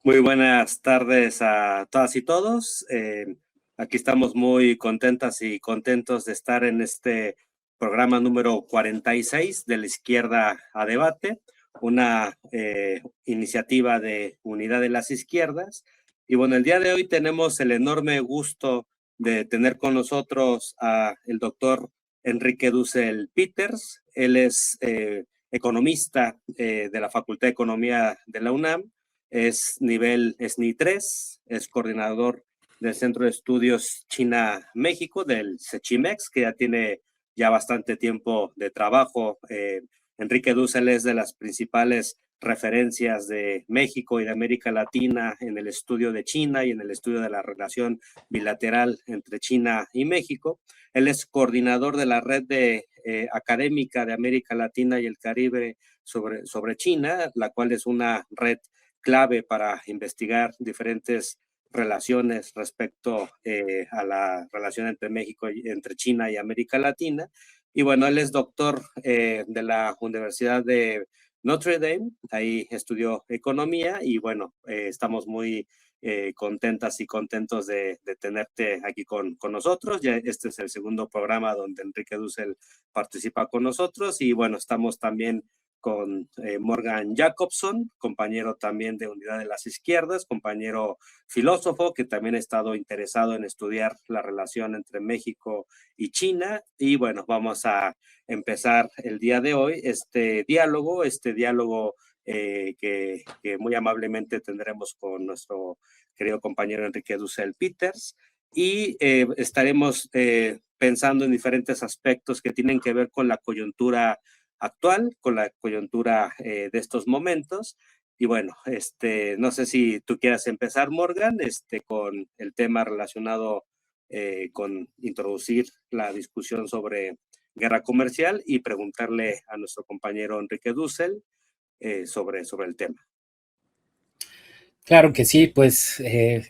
Muy buenas tardes a todas y todos. Aquí estamos muy contentas y contentos de estar en este programa número 46 de la Izquierda a Debate, una iniciativa de Unidad de las Izquierdas. Y bueno, el día de hoy tenemos el enorme gusto de tener con nosotros a el doctor Enrique Dussel Peters. Él es economista de la Facultad de Economía de la UNAM. Es nivel SNI 3, es coordinador del Centro de Estudios China-México, del CECHIMEX, que ya tiene bastante tiempo de trabajo. Enrique Dussel es de las principales referencias de México y de América Latina en el estudio de China y en el estudio de la relación bilateral entre China y México. Él es coordinador de la red académica de América Latina y el Caribe sobre China, la cual es una red clave para investigar diferentes relaciones respecto a la relación entre México y entre China y América Latina. Y bueno, él es doctor de la Universidad de Notre Dame, ahí estudió economía y bueno, estamos muy contentas y contentos de tenerte aquí con nosotros. Ya este es el segundo programa donde Enrique Dussel participa con nosotros y bueno, estamos también con Morgan Jacobson, compañero también de Unidad de las Izquierdas, compañero filósofo que también ha estado interesado en estudiar la relación entre México y China. Y bueno, vamos a empezar el día de hoy este diálogo que muy amablemente tendremos con nuestro querido compañero Enrique Dussel Peters. Y estaremos pensando en diferentes aspectos que tienen que ver con la coyuntura actual, con la coyuntura de estos momentos. Y bueno, no sé si tú quieras empezar, Morgan, con el tema relacionado con introducir la discusión sobre guerra comercial y preguntarle a nuestro compañero Enrique Dussel sobre el tema. Claro que sí, pues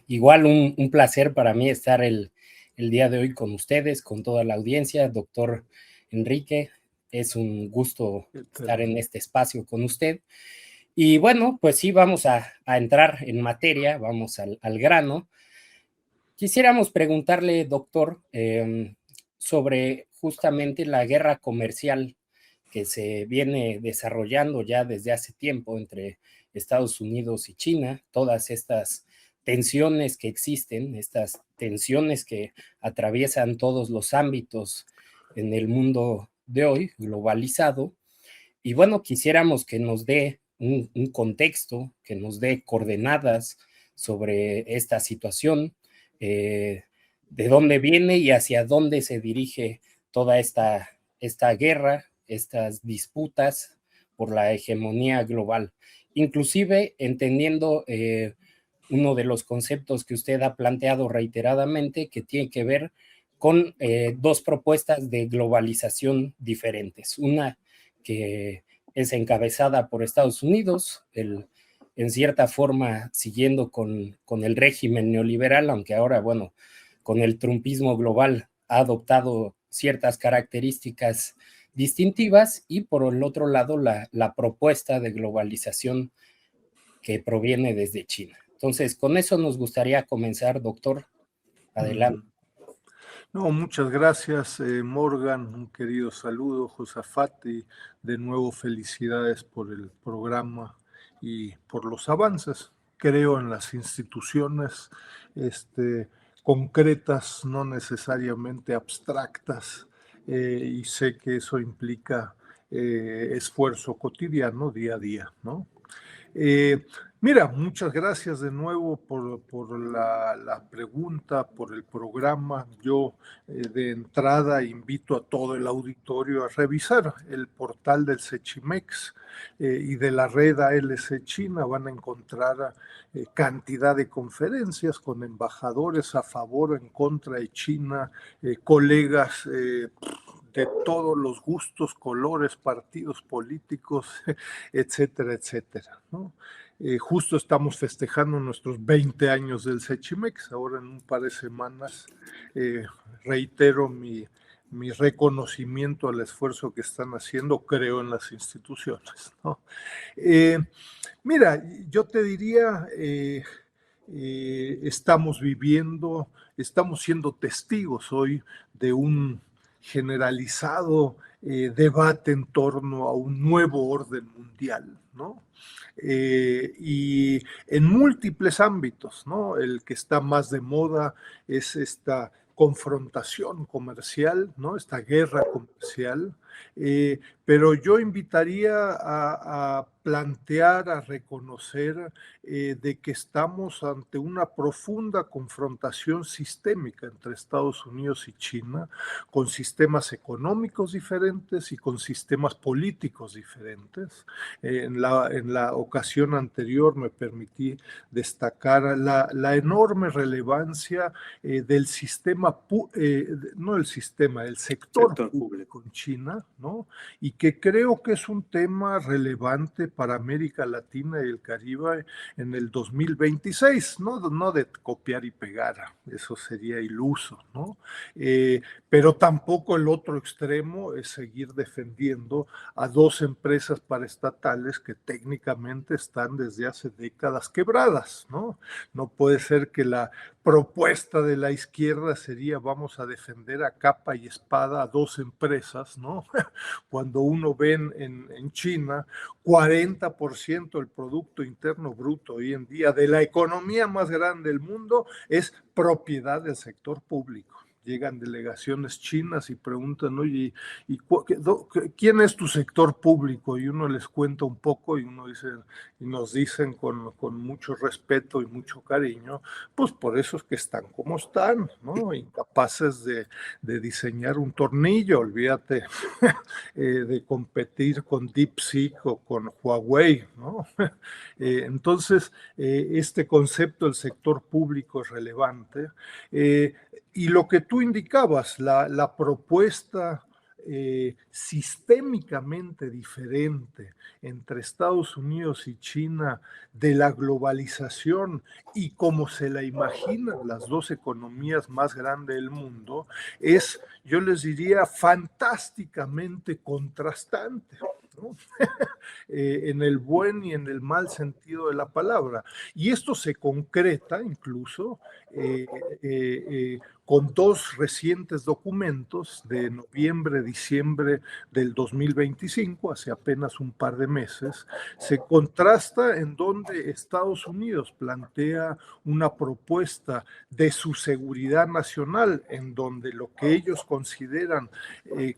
igual un placer para mí estar el día de hoy con ustedes, con toda la audiencia, doctor Enrique. Es un gusto estar en este espacio con usted. Y bueno, pues sí, vamos a entrar en materia, vamos al grano. Quisiéramos preguntarle, doctor, sobre justamente la guerra comercial que se viene desarrollando ya desde hace tiempo entre Estados Unidos y China, todas estas tensiones que existen, estas tensiones que atraviesan todos los ámbitos en el mundo de hoy, globalizado. Y bueno, quisiéramos que nos dé un contexto, que nos dé coordenadas sobre esta situación, eh, de dónde viene y hacia dónde se dirige toda esta guerra, estas disputas por la hegemonía global, inclusive entendiendo uno de los conceptos que usted ha planteado reiteradamente, que tiene que ver con dos propuestas de globalización diferentes. Una que es encabezada por Estados Unidos, en cierta forma siguiendo con el régimen neoliberal, aunque ahora, bueno, con el trumpismo global ha adoptado ciertas características distintivas, y por el otro lado la propuesta de globalización que proviene desde China. Entonces, con eso nos gustaría comenzar, doctor. Adelante. No, muchas gracias, Morgan, un querido saludo, Josafat, y de nuevo felicidades por el programa y por los avances. Creo en las instituciones concretas, no necesariamente abstractas, y sé que eso implica esfuerzo cotidiano, día a día, ¿no? Mira, muchas gracias de nuevo por la pregunta, por el programa. Yo de entrada invito a todo el auditorio a revisar el portal del CECHIMEX y de la red ALC China. Van a encontrar cantidad de conferencias con embajadores a favor o en contra de China, colegas de todos los gustos, colores, partidos políticos, etcétera, etcétera, ¿no? Justo estamos festejando nuestros 20 años del CECHIMEX. Ahora en un par de semanas reitero mi mi reconocimiento al esfuerzo que están haciendo, creo en las instituciones, ¿no? Mira, yo te diría, estamos siendo testigos hoy de un generalizado debate en torno a un nuevo orden mundial, ¿no? Y en múltiples ámbitos, ¿no? El que está más de moda es esta confrontación comercial, ¿no? Esta guerra comercial, pero yo invitaría a plantear, a reconocer de que estamos ante una profunda confrontación sistémica entre Estados Unidos y China, con sistemas económicos diferentes y con sistemas políticos diferentes. En la ocasión anterior me permití destacar la enorme relevancia del sistema, no el sistema, el sector público en China, ¿no? Y que creo que es un tema relevante para América Latina y el Caribe en el 2026, no de copiar y pegar, eso sería iluso, ¿no? Pero tampoco el otro extremo es seguir defendiendo a dos empresas paraestatales que técnicamente están desde hace décadas quebradas, ¿no? No puede ser que la propuesta de la izquierda sería vamos a defender a capa y espada a dos empresas, ¿no? Cuando uno ve en China, 40% del Producto Interno Bruto hoy en día de la economía más grande del mundo es propiedad del sector público. Llegan delegaciones chinas y preguntan, oye, ¿quién es tu sector público? Y uno les cuenta un poco y nos dicen con mucho respeto y mucho cariño, pues por eso es que están como están, ¿no? Incapaces de diseñar un tornillo, olvídate de competir con DeepSeek o con Huawei, ¿no? Entonces, este concepto del sector público es relevante. Y lo que tú indicabas, la propuesta sistémicamente diferente entre Estados Unidos y China de la globalización y como se la imaginan las dos economías más grandes del mundo, es, yo les diría, fantásticamente contrastante, ¿no? En el buen y en el mal sentido de la palabra. Y esto se concreta incluso con dos recientes documentos de noviembre, diciembre del 2025, hace apenas un par de meses. Se contrasta en donde Estados Unidos plantea una propuesta de su seguridad nacional, en donde lo que ellos consideran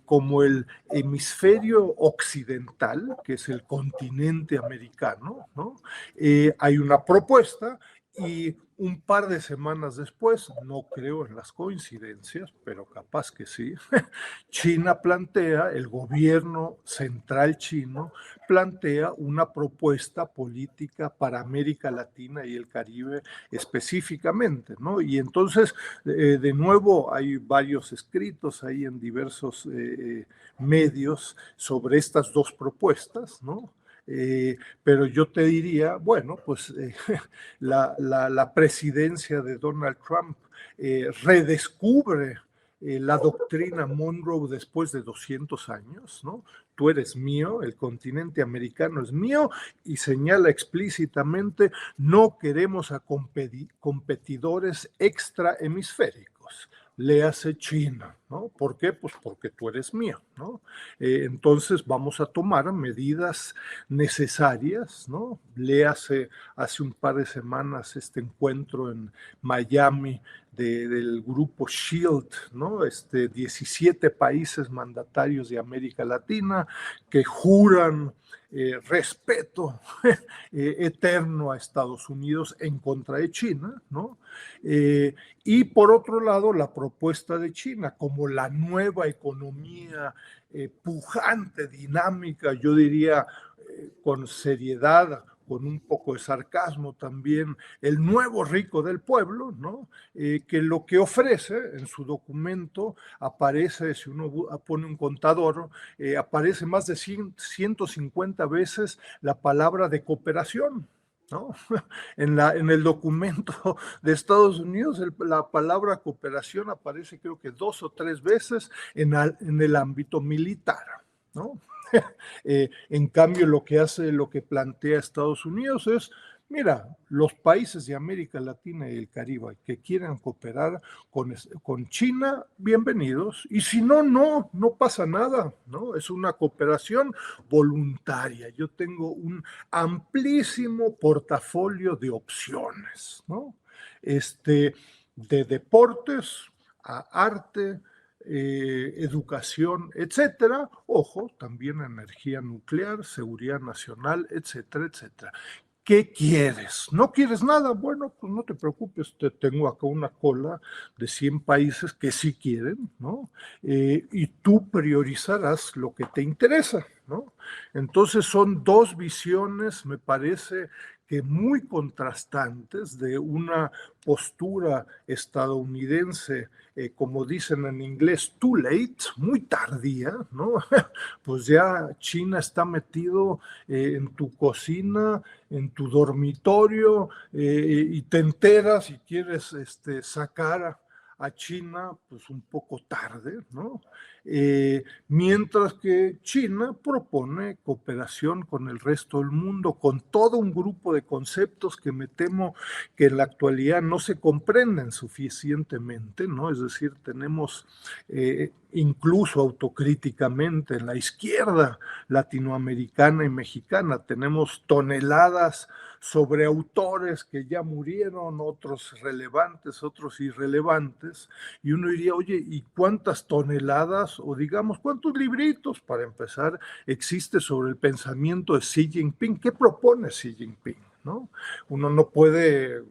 como el hemisferio occidental, que es el continente americano, ¿no? Hay una propuesta y un par de semanas después, no creo en las coincidencias, pero capaz que sí, China plantea, el gobierno central chino plantea una propuesta política para América Latina y el Caribe específicamente, ¿no? Y entonces, de nuevo, hay varios escritos ahí en diversos medios sobre estas dos propuestas, ¿no? Pero yo te diría, bueno, pues la presidencia de Donald Trump redescubre la doctrina Monroe después de 200 años, ¿no? Tú eres mío, el continente americano es mío, y señala explícitamente, no queremos a competidores extrahemisféricos. Léase China, ¿no? ¿Por qué? Pues porque tú eres mío, ¿no? Entonces vamos a tomar medidas necesarias, ¿no? Léase hace un par de semanas este encuentro en Miami del grupo SHIELD, ¿no? 17 países mandatarios de América Latina que juran respeto eterno a Estados Unidos en contra de China, ¿no? Y por otro lado, la propuesta de China como la nueva economía pujante, dinámica, yo diría con seriedad, con un poco de sarcasmo también, el nuevo rico del pueblo, ¿no? Que lo que ofrece en su documento aparece, si uno pone un contador, aparece más de 150 veces la palabra de cooperación, ¿no? En el documento de Estados Unidos la palabra cooperación aparece creo que 2 o 3 veces en el ámbito militar, ¿no? En cambio, lo que plantea Estados Unidos es, mira, los países de América Latina y el Caribe que quieran cooperar con China, bienvenidos, y si no, no pasa nada, ¿no? Es una cooperación voluntaria. Yo tengo un amplísimo portafolio de opciones, ¿no? De deportes a arte, educación, etcétera. Ojo, también energía nuclear, seguridad nacional, etcétera, etcétera. ¿Qué quieres? ¿No quieres nada? Bueno, pues no te preocupes, te tengo acá una cola de 100 países que sí quieren, ¿no? Y tú priorizarás lo que te interesa, ¿no? Entonces son dos visiones, me parece que muy contrastantes de una postura estadounidense, como dicen en inglés, too late, muy tardía, ¿no? Pues ya China está metido en tu cocina, en tu dormitorio, y te enteras y quieres sacar a China, pues un poco tarde, ¿no? Mientras que China propone cooperación con el resto del mundo, con todo un grupo de conceptos que me temo que en la actualidad no se comprenden suficientemente, ¿no? Es decir, tenemos incluso autocríticamente en la izquierda latinoamericana y mexicana, tenemos toneladas sobre autores que ya murieron, otros relevantes, otros irrelevantes, y uno diría, oye, ¿y cuántas toneladas, o digamos, cuántos libritos, para empezar, existe sobre el pensamiento de Xi Jinping? ¿Qué propone Xi Jinping? ¿No? Uno no puede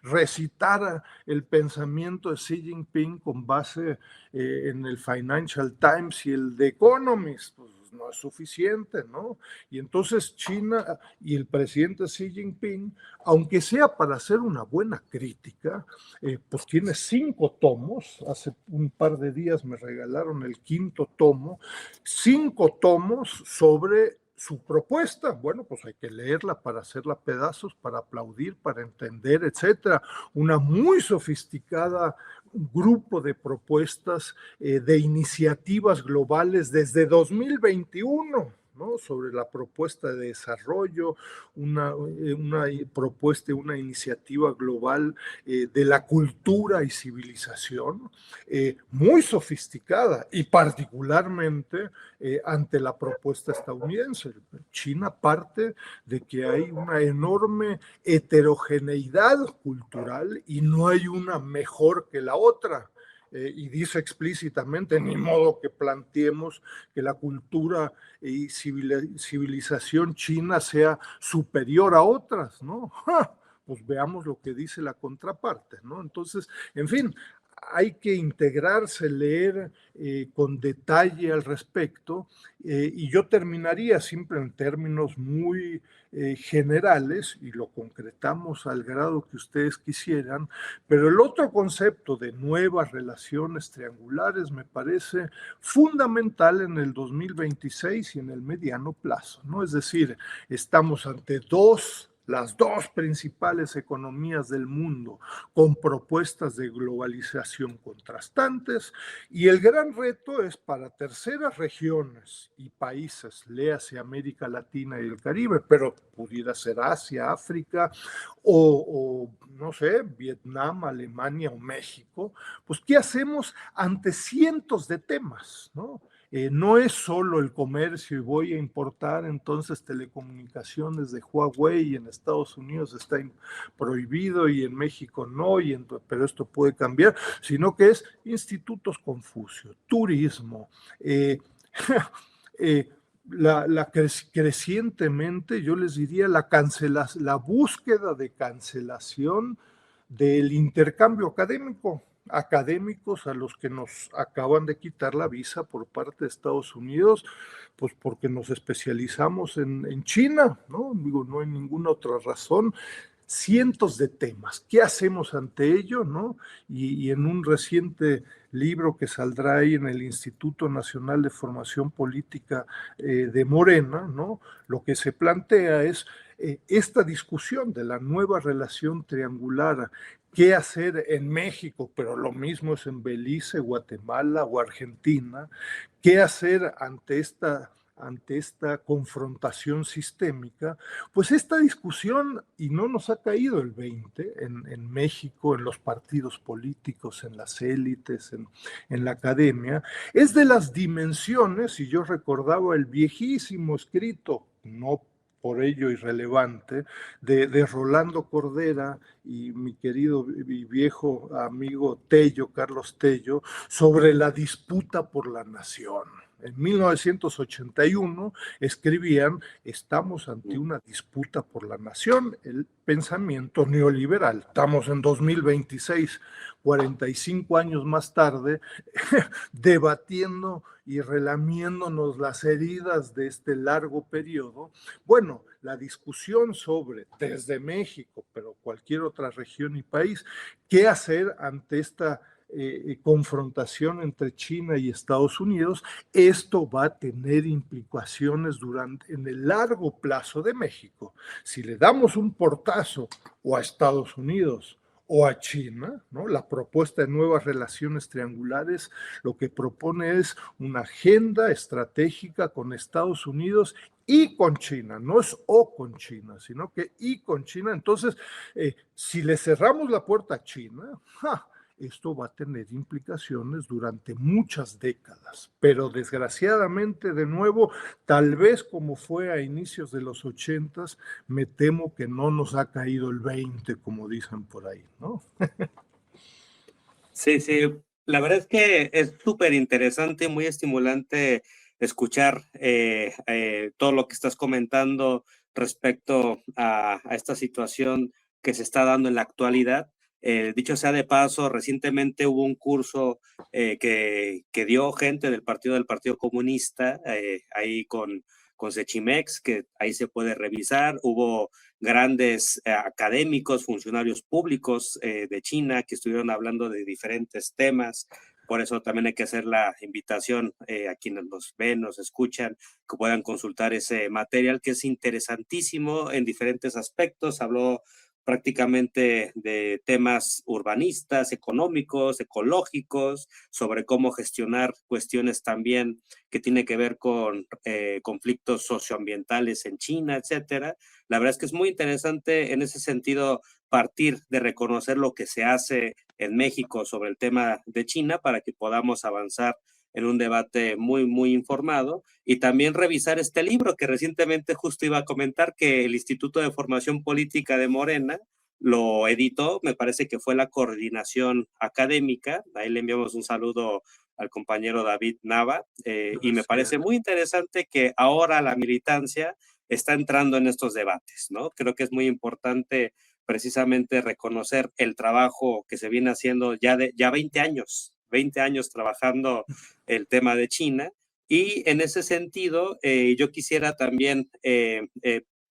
recitar el pensamiento de Xi Jinping con base en el Financial Times y el The Economist, pues no es suficiente, ¿no? Y entonces China y el presidente Xi Jinping, aunque sea para hacer una buena crítica, pues tiene 5 tomos, hace un par de días me regalaron el 5.º tomo, 5 tomos sobre su propuesta. Bueno, pues hay que leerla para hacerla pedazos, para aplaudir, para entender, etcétera. Una muy sofisticada grupo de propuestas, de iniciativas globales desde 2021, ¿no? Sobre la propuesta de desarrollo, una propuesta, una iniciativa global de la cultura y civilización, muy sofisticada y particularmente ante la propuesta estadounidense. China parte de que hay una enorme heterogeneidad cultural y no hay una mejor que la otra. Y dice explícitamente, ni modo que planteemos que la cultura y civilización china sea superior a otras, ¿no? Pues veamos lo que dice la contraparte, ¿no? Entonces, en fin, hay que integrarse, leer con detalle al respecto, y yo terminaría siempre en términos muy generales, y lo concretamos al grado que ustedes quisieran, pero el otro concepto de nuevas relaciones triangulares me parece fundamental en el 2026 y en el mediano plazo, ¿no? Es decir, estamos ante las dos principales economías del mundo con propuestas de globalización contrastantes, y el gran reto es para terceras regiones y países, léase América Latina y el Caribe, pero pudiera ser Asia, África o no sé, Vietnam, Alemania o México, pues ¿qué hacemos ante cientos de temas, ¿no? No es solo el comercio y voy a importar entonces telecomunicaciones de Huawei y en Estados Unidos está prohibido y en México no, pero esto puede cambiar, sino que es institutos Confucio, turismo, crecientemente, yo les diría, la búsqueda de cancelación del intercambio académico, académicos a los que nos acaban de quitar la visa por parte de Estados Unidos, pues porque nos especializamos en China, ¿no? Digo, no hay ninguna otra razón. cientos de temas. ¿Qué hacemos ante ello, no? Y en un reciente libro que saldrá ahí en el Instituto Nacional de Formación Política de Morena, ¿no? Lo que se plantea es esta discusión de la nueva relación triangular, qué hacer en México, pero lo mismo es en Belice, Guatemala o Argentina, qué hacer ante esta confrontación sistémica, pues esta discusión, y no nos ha caído el 20 en México, en los partidos políticos, en las élites, en la academia, es de las dimensiones, y yo recordaba el viejísimo escrito, no por ello irrelevante, de Rolando Cordera y mi querido y viejo amigo Tello, Carlos Tello, sobre la disputa por la nación. En 1981 escribían, estamos ante una disputa por la nación, el pensamiento neoliberal. Estamos en 2026, 45 años más tarde, debatiendo y relamiéndonos las heridas de este largo periodo. Bueno, la discusión sobre, desde México, pero cualquier otra región y país, qué hacer ante esta confrontación entre China y Estados Unidos, esto va a tener implicaciones en el largo plazo de México. Si le damos un portazo o a Estados Unidos o a China, ¿no? La propuesta de nuevas relaciones triangulares lo que propone es una agenda estratégica con Estados Unidos y con China, no es o con China, sino que y con China. Entonces, si le cerramos la puerta a China, esto va a tener implicaciones durante muchas décadas, pero desgraciadamente, de nuevo, tal vez como fue a inicios de los 80s, me temo que no nos ha caído el 20, como dicen por ahí, ¿no? Sí, sí, la verdad es que es súper interesante, muy estimulante escuchar todo lo que estás comentando respecto a esta situación que se está dando en la actualidad. Dicho sea de paso, recientemente hubo un curso que dio gente del Partido Comunista, ahí con Sechimex, que ahí se puede revisar. Hubo grandes académicos, funcionarios públicos de China que estuvieron hablando de diferentes temas. Por eso también hay que hacer la invitación a quienes nos ven, nos escuchan, que puedan consultar ese material que es interesantísimo en diferentes aspectos. Habló prácticamente de temas urbanistas, económicos, ecológicos, sobre cómo gestionar cuestiones también que tienen que ver con conflictos socioambientales en China, etcétera. La verdad es que es muy interesante en ese sentido partir de reconocer lo que se hace en México sobre el tema de China para que podamos avanzar en un debate muy, muy informado, y también revisar este libro que recientemente justo iba a comentar que el Instituto de Formación Política de Morena lo editó. Me parece que fue la coordinación académica. Ahí le enviamos un saludo al compañero David Nava, y me parece muy interesante que ahora la militancia está entrando en estos debates, ¿no? Creo que es muy importante precisamente reconocer el trabajo que se viene haciendo ya 20 años trabajando el tema de China, y en ese sentido yo quisiera también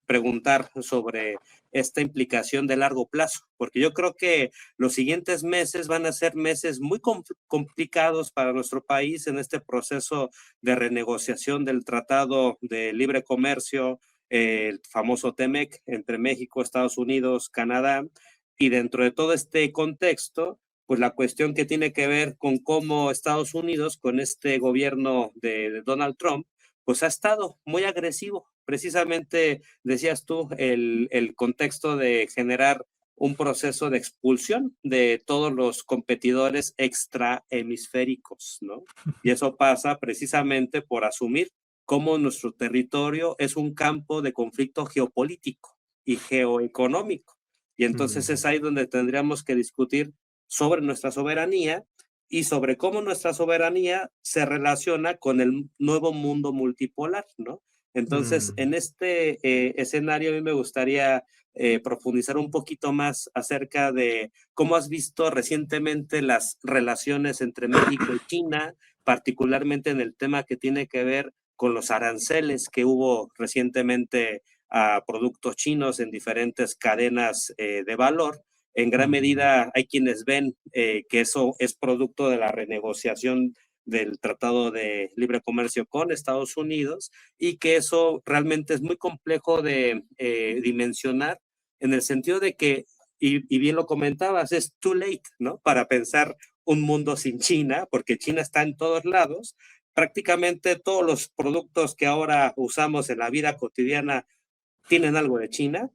preguntar sobre esta implicación de largo plazo, porque yo creo que los siguientes meses van a ser meses muy complicados para nuestro país en este proceso de renegociación del Tratado de Libre Comercio, el famoso TEMEC, entre México, Estados Unidos, Canadá, y dentro de todo este contexto, pues la cuestión que tiene que ver con cómo Estados Unidos, con este gobierno de Donald Trump, pues ha estado muy agresivo. Precisamente decías tú el contexto de generar un proceso de expulsión de todos los competidores extrahemisféricos, ¿no? Y eso pasa precisamente por asumir cómo nuestro territorio es un campo de conflicto geopolítico y geoeconómico. Y entonces es ahí donde tendríamos que discutir sobre nuestra soberanía y sobre cómo nuestra soberanía se relaciona con el nuevo mundo multipolar, ¿no? Entonces, en este escenario a mí me gustaría profundizar un poquito más acerca de cómo has visto recientemente las relaciones entre México y China, particularmente en el tema que tiene que ver con los aranceles que hubo recientemente a productos chinos en diferentes cadenas de valor. En gran medida hay quienes ven que eso es producto de la renegociación del Tratado de Libre Comercio con Estados Unidos y que eso realmente es muy complejo de dimensionar en el sentido de que, y bien lo comentabas, es too late, ¿no? Para pensar un mundo sin China, porque China está en todos lados. Prácticamente todos los productos que ahora usamos en la vida cotidiana tienen algo de China,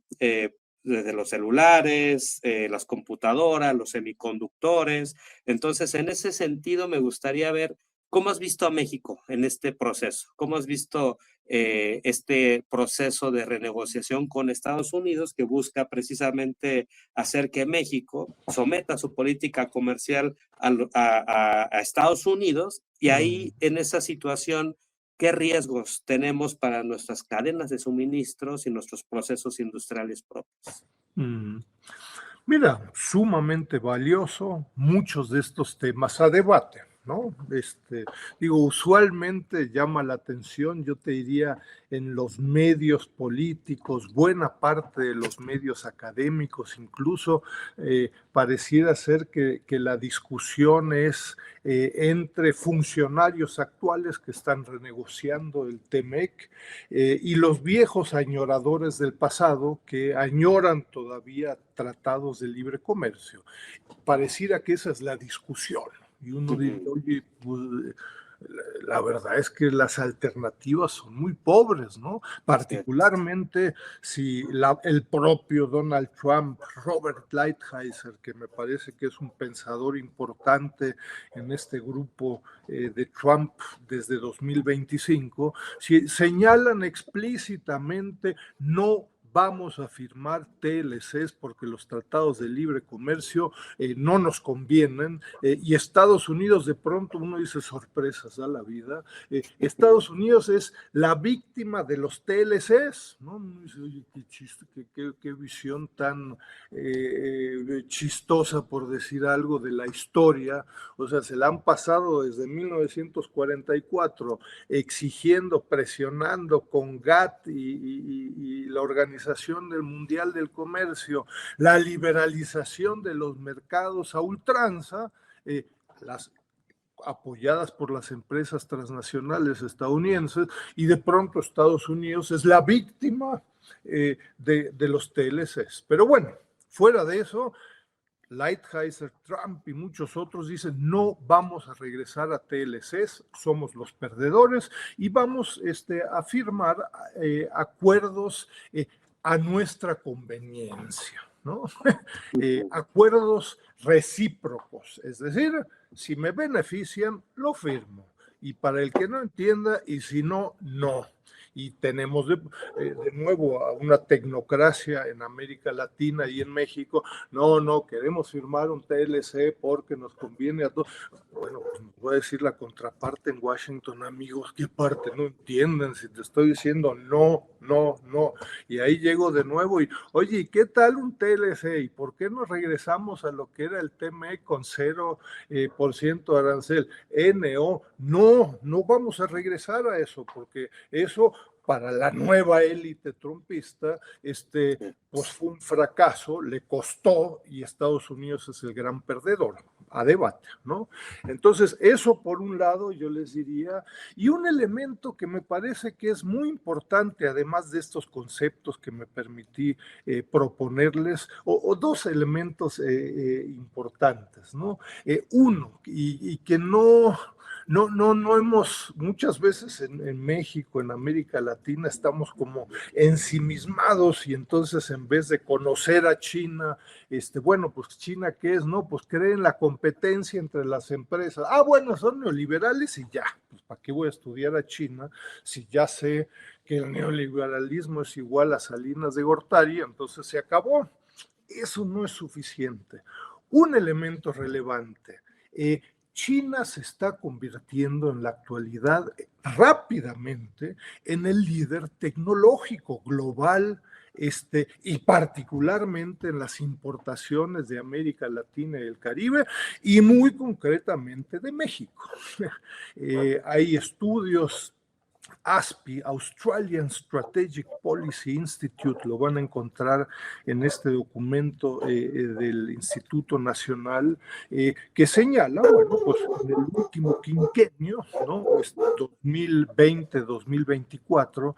desde los celulares, las computadoras, los semiconductores. Entonces, en ese sentido, me gustaría ver cómo has visto a México en este proceso, cómo has visto este proceso de renegociación con Estados Unidos que busca precisamente hacer que México someta su política comercial a Estados Unidos y ahí en esa situación, ¿qué riesgos tenemos para nuestras cadenas de suministros y nuestros procesos industriales propios? Mira, sumamente valioso muchos de estos temas a debate, ¿no? Digo, usualmente llama la atención, yo te diría, en los medios políticos, buena parte de los medios académicos, incluso pareciera ser que la discusión es entre funcionarios actuales que están renegociando el TEMEC y los viejos añoradores del pasado que añoran todavía tratados de libre comercio. Pareciera que esa es la discusión. Y uno dice, oye, pues, la verdad es que las alternativas son muy pobres, ¿no? Particularmente si el propio Donald Trump, Robert Lighthizer, que me parece que es un pensador importante en este grupo de Trump desde 2025, si señalan explícitamente no vamos a firmar TLCs porque los tratados de libre comercio no nos convienen y Estados Unidos de pronto uno dice sorpresas da la vida, Estados Unidos es la víctima de los TLCs, ¿no? Uno dice, oye, qué chiste, qué visión tan chistosa por decir algo de la historia, o sea, se la han pasado desde 1944 exigiendo, presionando con GATT y la Organización del Mundial del Comercio, la liberalización de los mercados a ultranza, apoyadas por las empresas transnacionales estadounidenses, y de pronto Estados Unidos es la víctima de los TLCs. Pero bueno, fuera de eso, Lighthizer, Trump y muchos otros dicen no vamos a regresar a TLCs, somos los perdedores y vamos a firmar acuerdos a nuestra conveniencia, ¿no? Acuerdos recíprocos, es decir, si me benefician, lo firmo. Y para el que no entienda, y si no, no. Y tenemos de nuevo una tecnocracia en América Latina y en México. No, queremos firmar un TLC porque nos conviene a todos. Bueno, pues me voy a decir la contraparte en Washington, amigos, ¿qué parte no entienden? Si te estoy diciendo no. Y ahí llego de nuevo y, oye, ¿y qué tal un TLC? ¿Y por qué no regresamos a lo que era el TME con 0% arancel? NO, no vamos a regresar a eso, porque eso para la nueva élite trumpista, pues fue un fracaso, le costó y Estados Unidos es el gran perdedor, a debate, ¿no? Entonces, eso por un lado yo les diría, y un elemento que me parece que es muy importante, además de estos conceptos que me permití proponerles, o dos elementos importantes, ¿no? Uno, y que no hemos, muchas veces en México, en América Latina, estamos como ensimismados y entonces en vez de conocer a China, bueno, pues China, ¿qué es? No, pues creen la competencia entre las empresas. Bueno, son neoliberales y ya, pues ¿para qué voy a estudiar a China si ya sé que el neoliberalismo es igual a Salinas de Gortari? Entonces se acabó. Eso no es suficiente. Un elemento relevante, China se está convirtiendo en la actualidad rápidamente en el líder tecnológico global y particularmente en las importaciones de América Latina y el Caribe y muy concretamente de México. Hay estudios ASPI, Australian Strategic Policy Institute, lo van a encontrar en este documento del Instituto Nacional, que señala, bueno, pues en el último quinquenio, ¿no? 2020-2024,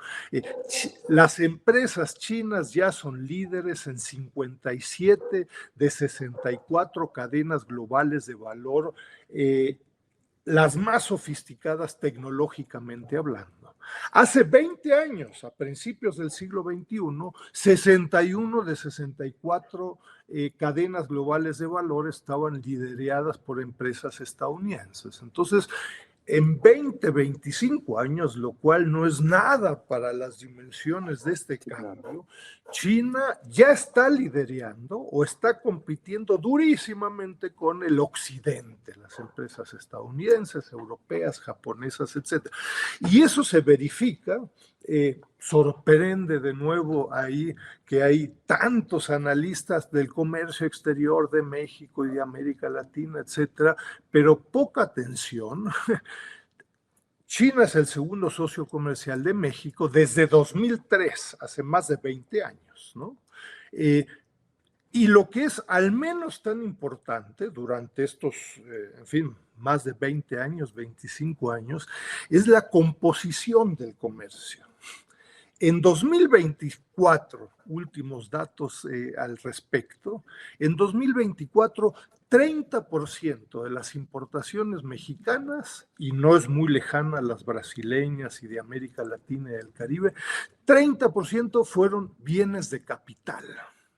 las empresas chinas ya son líderes en 57 de 64 cadenas globales de valor, las más sofisticadas tecnológicamente hablando. Hace 20 años, a principios del siglo XXI, 61 de 64 cadenas globales de valor estaban lideradas por empresas estadounidenses. Entonces, en 20, 25 años, lo cual no es nada para las dimensiones de este cambio, China ya está liderando o está compitiendo durísimamente con el occidente, las empresas estadounidenses, europeas, japonesas, etc. Y eso se verifica, sorprende de nuevo ahí que hay tantos analistas del comercio exterior de México y de América Latina, etcétera, pero poca atención. China es el segundo socio comercial de México desde 2003, hace más de 20 años, ¿no? Y lo que es al menos tan importante durante estos, en fin, más de 20 años, 25 años, es la composición del comercio. En 2024, últimos datos al respecto, en 2024, 30% de las importaciones mexicanas, y no es muy lejana a las brasileñas y de América Latina y del Caribe, 30% fueron bienes de capital,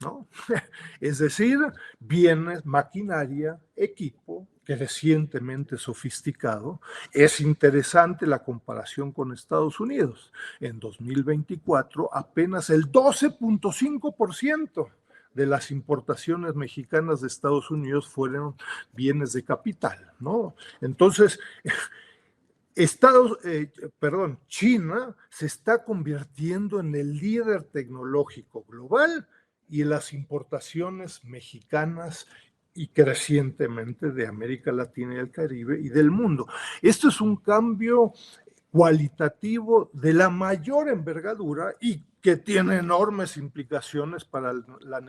¿no? Es decir, bienes, maquinaria, equipo, crecientemente sofisticado. Es interesante la comparación con Estados Unidos. En 2024, apenas el 12.5% de las importaciones mexicanas de Estados Unidos fueron bienes de capital, ¿no? Entonces, China se está convirtiendo en el líder tecnológico global y las importaciones mexicanas y crecientemente de América Latina y el Caribe y del mundo. Esto es un cambio cualitativo de la mayor envergadura y que tiene enormes implicaciones para la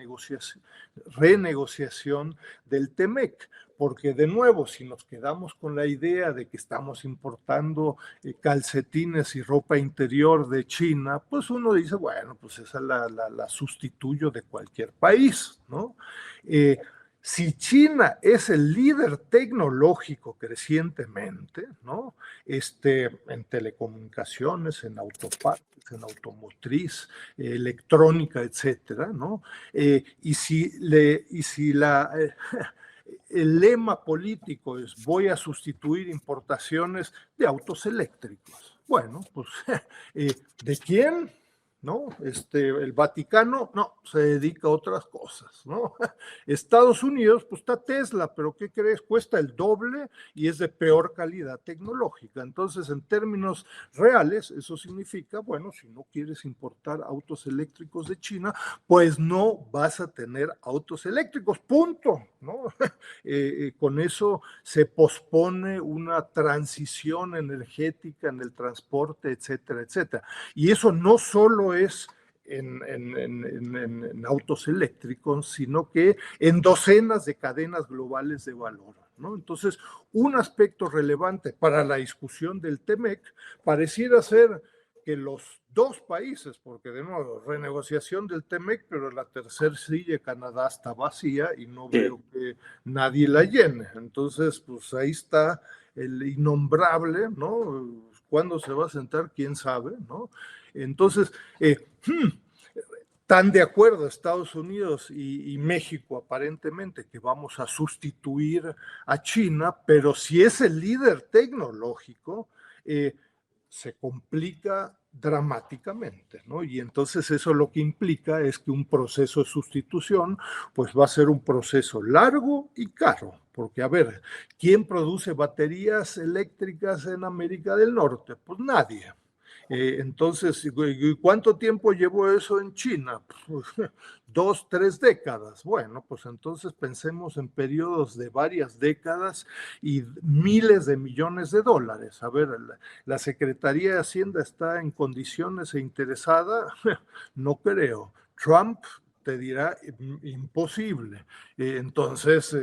renegociación del TEMEC, porque de nuevo, si nos quedamos con la idea de que estamos importando calcetines y ropa interior de China, pues uno dice, bueno, pues esa la sustituyo de cualquier país, ¿no? Si China es el líder tecnológico crecientemente, ¿no? En telecomunicaciones, en autopartes, en automotriz, electrónica, etcétera, ¿no? Y si el lema político es voy a sustituir importaciones de autos eléctricos. Bueno, pues, ¿de quién? ¿No? El Vaticano, no, se dedica a otras cosas, ¿no? Estados Unidos, pues está Tesla, pero ¿qué crees? Cuesta el doble y es de peor calidad tecnológica. Entonces, en términos reales, eso significa, bueno, si no quieres importar autos eléctricos de China, pues no vas a tener autos eléctricos, punto, ¿no? Con eso se pospone una transición energética en el transporte, etcétera, etcétera. Y eso no solo es en autos eléctricos, sino que en docenas de cadenas globales de valor, ¿no? Entonces, un aspecto relevante para la discusión del TEMEC pareciera ser que los dos países, porque de nuevo, renegociación del TEMEC, pero la tercera silla, Canadá, está vacía y no veo que nadie la llene. Entonces, pues ahí está el innombrable, ¿no? ¿Cuándo se va a sentar? ¿Quién sabe? ¿No? Entonces, tan de acuerdo Estados Unidos y México aparentemente que vamos a sustituir a China, pero si es el líder tecnológico, se complica dramáticamente, ¿no? Y entonces eso lo que implica es que un proceso de sustitución pues va a ser un proceso largo y caro, porque a ver, ¿quién produce baterías eléctricas en América del Norte? Pues nadie. Entonces, ¿y cuánto tiempo llevó eso en China? Pues, 2, 3 décadas. Bueno, pues entonces pensemos en periodos de varias décadas y miles de millones de dólares. A ver, la Secretaría de Hacienda está en condiciones e interesada, no creo. Trump te dirá imposible. Entonces,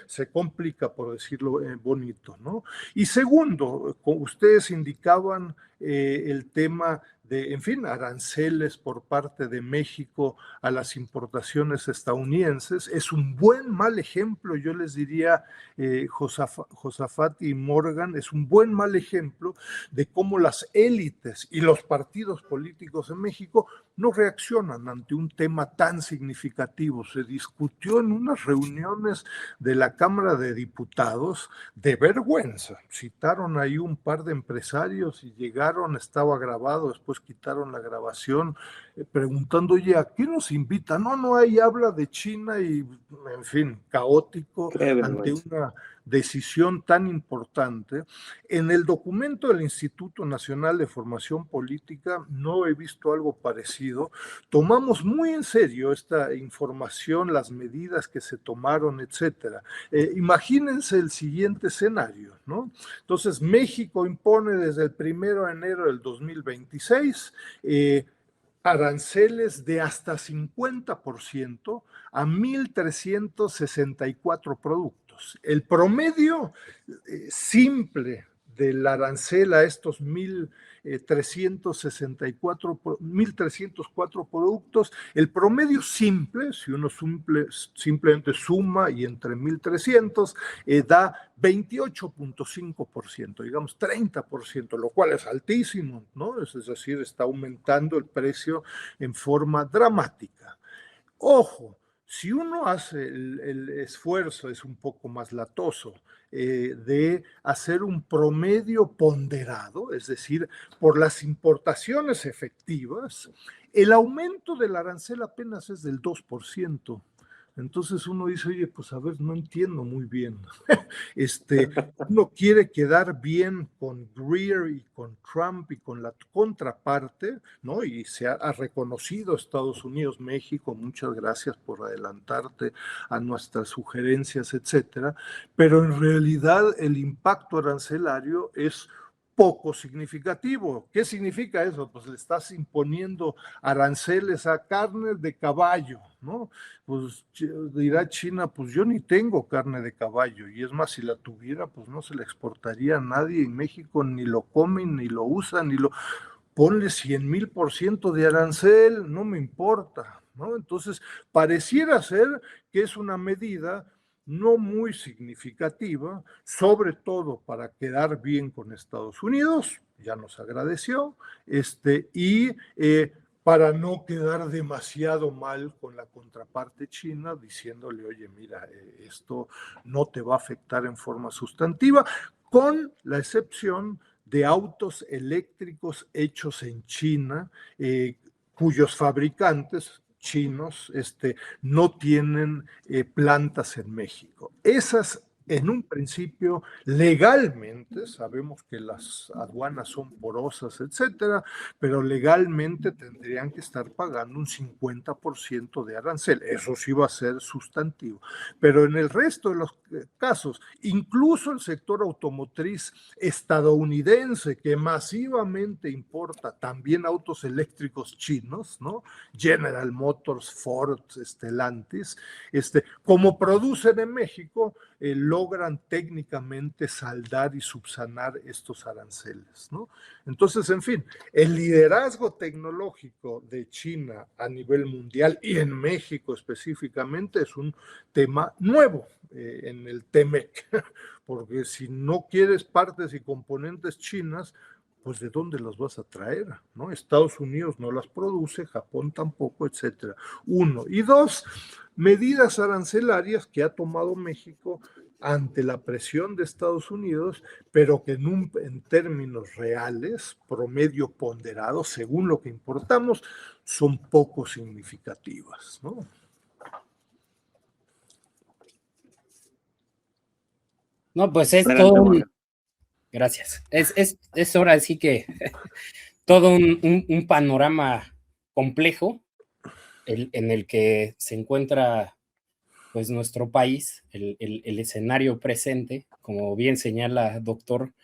se complica, por decirlo bonito, ¿no? Y segundo, ustedes indicaban el tema de, en fin, aranceles por parte de México a las importaciones estadounidenses. Es un buen mal ejemplo, yo les diría, Josafat y Morgan, es un buen mal ejemplo de cómo las élites y los partidos políticos en México no reaccionan ante un tema tan significativo. Se discutió en unas reuniones de la Cámara de Diputados de vergüenza. Citaron ahí un par de empresarios y llegaron, estaba grabado, después quitaron la grabación, preguntando, oye, ¿a qué nos invita? No, ahí habla de China y, en fin, caótico ante una decisión tan importante. En el documento del Instituto Nacional de Formación Política no he visto algo parecido. Tomamos muy en serio esta información, las medidas que se tomaron, etcétera. Imagínense el siguiente escenario, ¿no? Entonces, México impone desde el 1 de enero del 2026 aranceles de hasta 50% a 1,364 productos. El promedio simple del arancel a estos 1,304 productos, el promedio simple, si uno simplemente suma y entre 1,300, da 28.5%, digamos 30%, lo cual es altísimo, ¿no? Es decir, está aumentando el precio en forma dramática. Ojo, si uno hace el esfuerzo, es un poco más latoso, de hacer un promedio ponderado, es decir, por las importaciones efectivas, el aumento del arancel apenas es del 2%. Entonces uno dice, oye, pues a ver, no entiendo muy bien. Uno quiere quedar bien con Greer y con Trump y con la contraparte, ¿no? Y se ha reconocido Estados Unidos, México, muchas gracias por adelantarte a nuestras sugerencias, etcétera, pero en realidad el impacto arancelario es poco significativo. ¿Qué significa eso? Pues le estás imponiendo aranceles a carne de caballo, ¿no? Pues dirá China, pues yo ni tengo carne de caballo, y es más, si la tuviera, pues no se la exportaría a nadie, en México ni lo comen, ni lo usan, ni lo... Ponle 100,000% de arancel, no me importa, ¿no? Entonces, pareciera ser que es una medida no muy significativa, sobre todo para quedar bien con Estados Unidos, ya nos agradeció, y para no quedar demasiado mal con la contraparte china, diciéndole, oye, mira, esto no te va a afectar en forma sustantiva, con la excepción de autos eléctricos hechos en China, cuyos fabricantes chinos no tienen plantas en México. Esas, en un principio, legalmente, sabemos que las aduanas son porosas, etcétera, pero legalmente tendrían que estar pagando un 50% de arancel. Eso sí va a ser sustantivo. Pero en el resto de los casos, incluso el sector automotriz estadounidense, que masivamente importa también autos eléctricos chinos, ¿no? General Motors, Ford, Stellantis, como producen en México, logran técnicamente saldar y subsanar estos aranceles, ¿no? Entonces, en fin, el liderazgo tecnológico de China a nivel mundial y en México específicamente es un tema nuevo en el TEMEC, porque si no quieres partes y componentes chinas, pues ¿de dónde las vas a traer? ¿No? Estados Unidos no las produce, Japón tampoco, etcétera. Uno. Y dos, medidas arancelarias que ha tomado México ante la presión de Estados Unidos, pero que en términos reales, promedio ponderado, según lo que importamos, son poco significativas, ¿no? No, pues es todo un... Gracias. Es hora, así que todo un panorama complejo en el que se encuentra pues nuestro país, el escenario presente, como bien señala doctor,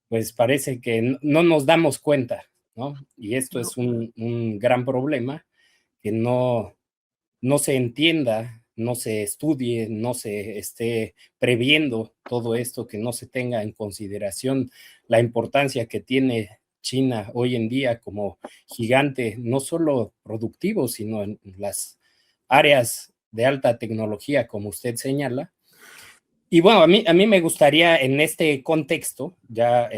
pues parece que no nos damos cuenta, ¿no? Y esto es un gran problema, que no se entienda, no se estudie, no se esté previendo todo esto, que no se tenga en consideración la importancia que tiene China hoy en día como gigante, no solo productivo, sino en las áreas de alta tecnología, como usted señala. Y bueno, a mí me gustaría en este contexto, ya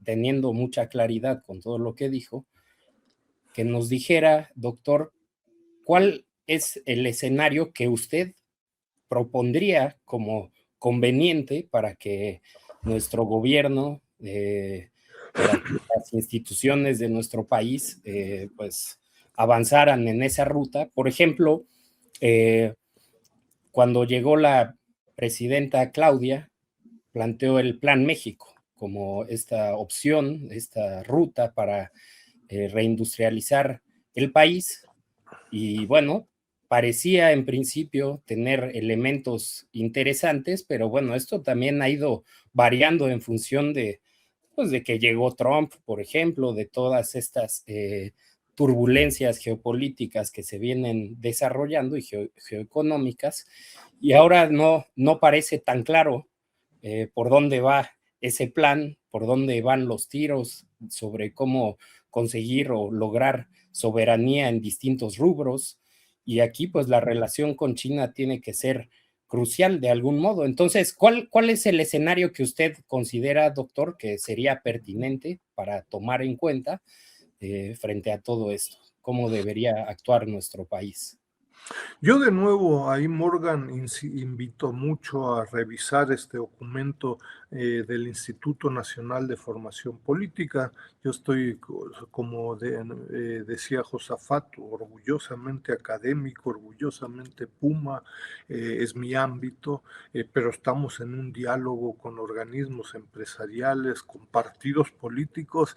teniendo mucha claridad con todo lo que dijo, que nos dijera, doctor, ¿cuál es el escenario que usted propondría como conveniente para que nuestro gobierno, para que las instituciones de nuestro país, pues avanzaran en esa ruta? Por ejemplo, cuando llegó la presidenta Claudia, planteó el Plan México como esta opción, esta ruta para reindustrializar el país. Y bueno, parecía en principio tener elementos interesantes, pero bueno, esto también ha ido variando en función de, pues, de que llegó Trump, por ejemplo, de todas estas turbulencias geopolíticas que se vienen desarrollando y geoeconómicas, y ahora no parece tan claro por dónde va ese plan, por dónde van los tiros sobre cómo conseguir o lograr soberanía en distintos rubros. Y aquí pues la relación con China tiene que ser crucial de algún modo. Entonces, ¿cuál es el escenario que usted considera, doctor, que sería pertinente para tomar en cuenta frente a todo esto? ¿Cómo debería actuar nuestro país? Yo de nuevo ahí, Morgan, invito mucho a revisar este documento del Instituto Nacional de Formación Política. Yo estoy, como decía Josafat, orgullosamente académico, orgullosamente Puma, es mi ámbito, pero estamos en un diálogo con organismos empresariales, con partidos políticos,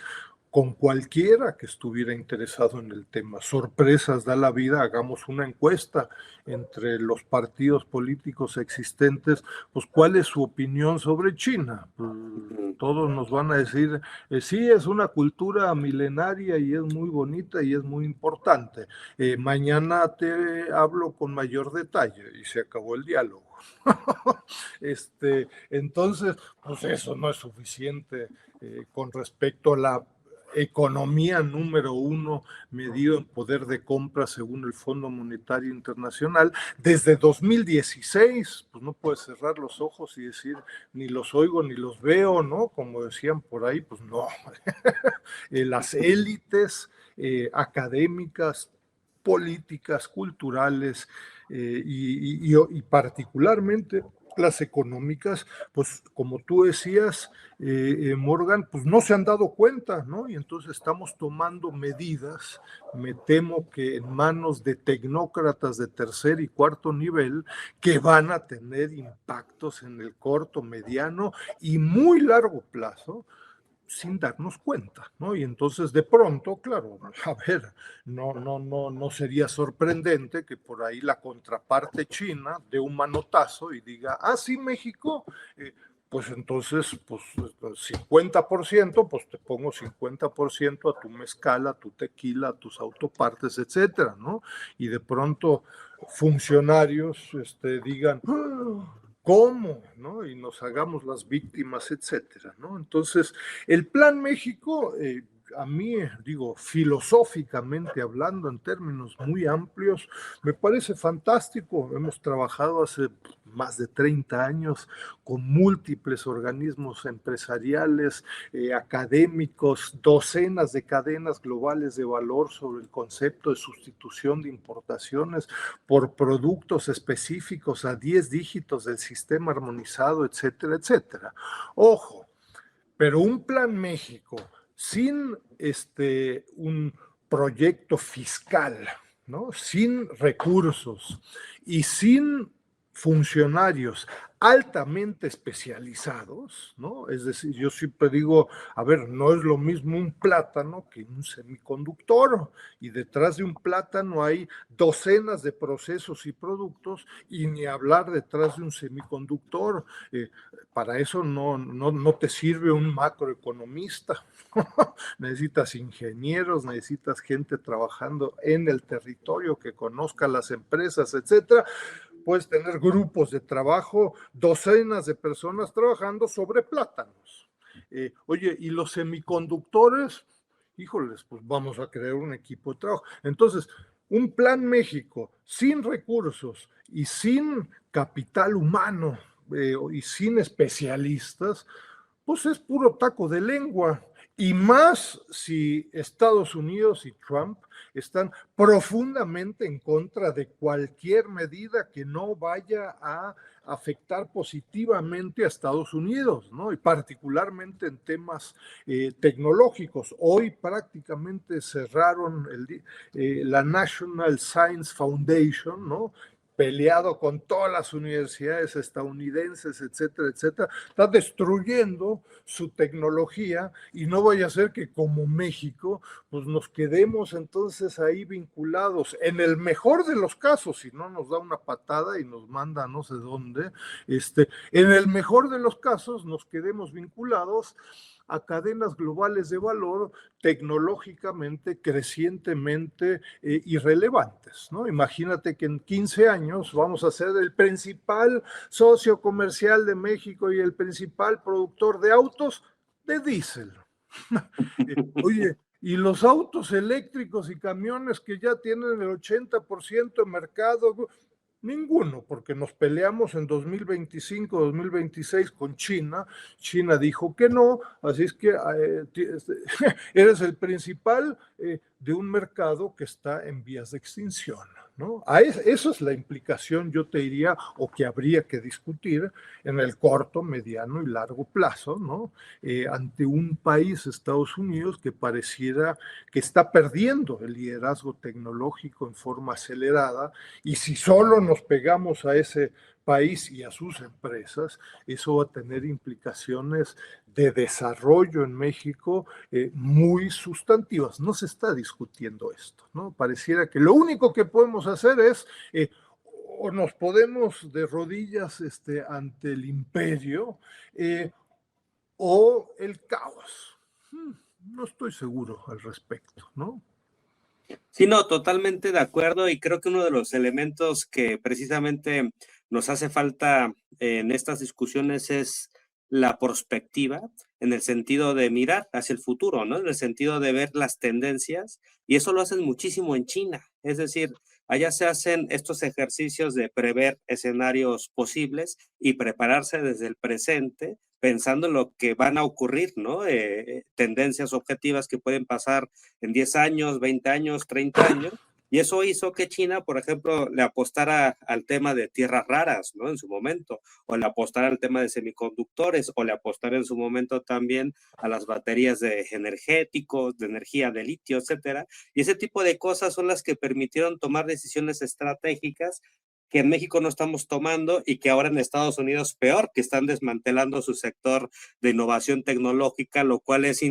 con cualquiera que estuviera interesado en el tema. Sorpresas da la vida, hagamos una encuesta entre los partidos políticos existentes, pues cuál es su opinión sobre China. Pues, todos nos van a decir, sí, es una cultura milenaria y es muy bonita y es muy importante. Mañana te hablo con mayor detalle y se acabó el diálogo. Entonces, pues eso no es suficiente con respecto a la economía número 1 medido en poder de compra según el Fondo Monetario Internacional. Desde 2016, pues no puedes cerrar los ojos y decir, ni los oigo ni los veo, ¿no? Como decían por ahí, pues no. Las élites académicas, políticas, culturales y particularmente las económicas, pues como tú decías, Morgan, pues no se han dado cuenta, ¿no? Y entonces estamos tomando medidas, me temo que en manos de tecnócratas de tercer y cuarto nivel, que van a tener impactos en el corto, mediano y muy largo plazo, sin darnos cuenta, ¿no? Y entonces de pronto, claro, a ver, no sería sorprendente que por ahí la contraparte china dé un manotazo y diga, ah, sí, México, pues entonces, pues 50%, pues te pongo 50% a tu mezcal, a tu tequila, a tus autopartes, etcétera, ¿no? Y de pronto funcionarios digan, ¿cómo? ¿No? Y nos hagamos las víctimas, etcétera, ¿no? Entonces, el Plan México, a mí, digo, filosóficamente hablando, en términos muy amplios, me parece fantástico. Hemos trabajado hace más de 30 años con múltiples organismos empresariales, académicos, docenas de cadenas globales de valor sobre el concepto de sustitución de importaciones por productos específicos a 10 dígitos del sistema armonizado, etcétera, etcétera. Ojo, pero un Plan México sin un proyecto fiscal, ¿no? Sin recursos y sin funcionarios altamente especializados, ¿no? Es decir, yo siempre digo, a ver, no es lo mismo un plátano que un semiconductor, y detrás de un plátano hay docenas de procesos y productos, y ni hablar detrás de un semiconductor. Para eso no te sirve un macroeconomista. Necesitas ingenieros, necesitas gente trabajando en el territorio que conozca las empresas, etcétera. Puedes tener grupos de trabajo, docenas de personas trabajando sobre plátanos. Oye, y los semiconductores, híjoles, pues vamos a crear un equipo de trabajo. Entonces, un plan México sin recursos y sin capital humano y sin especialistas, pues es puro taco de lengua. Y más si Estados Unidos y Trump están profundamente en contra de cualquier medida que no vaya a afectar positivamente a Estados Unidos, ¿no? Y particularmente en temas tecnológicos. Hoy prácticamente cerraron la National Science Foundation, ¿no? Peleado con todas las universidades estadounidenses, etcétera, etcétera, está destruyendo su tecnología, y no vaya a ser que como México, pues nos quedemos entonces ahí vinculados, en el mejor de los casos, si no nos da una patada y nos manda a no sé dónde, en el mejor de los casos nos quedemos vinculados a cadenas globales de valor tecnológicamente, crecientemente irrelevantes, ¿no? Imagínate que en 15 años vamos a ser el principal socio comercial de México y el principal productor de autos de diésel. Oye, y los autos eléctricos y camiones que ya tienen el 80% de mercado, ninguno, porque nos peleamos en 2025, 2026 con China. China dijo que no, así es que eres el principal de un mercado que está en vías de extinción, ¿no? Esa es la implicación, yo te diría, o que habría que discutir en el corto, mediano y largo plazo, ¿no? Ante un país, Estados Unidos, que pareciera que está perdiendo el liderazgo tecnológico en forma acelerada, y si solo nos pegamos a ese país y a sus empresas, eso va a tener implicaciones de desarrollo en México muy sustantivas. No se está discutiendo esto, ¿no? Pareciera que lo único que podemos hacer es o nos podemos de rodillas ante el imperio o el caos. No estoy seguro al respecto, ¿no? Sí, no, totalmente de acuerdo, y creo que uno de los elementos que precisamente nos hace falta en estas discusiones es la perspectiva, en el sentido de mirar hacia el futuro, ¿no? En el sentido de ver las tendencias, y eso lo hacen muchísimo en China. Es decir, allá se hacen estos ejercicios de prever escenarios posibles y prepararse desde el presente, pensando en lo que van a ocurrir, ¿no? Tendencias objetivas que pueden pasar en 10 años, 20 años, 30 años, y eso hizo que China, por ejemplo, le apostara al tema de tierras raras, ¿no? En su momento, o le apostara al tema de semiconductores, o le apostara en su momento también a las baterías de energéticos, de energía de litio, etcétera. Y ese tipo de cosas son las que permitieron tomar decisiones estratégicas que en México no estamos tomando, y que ahora en Estados Unidos peor, que están desmantelando su sector de innovación tecnológica, lo cual es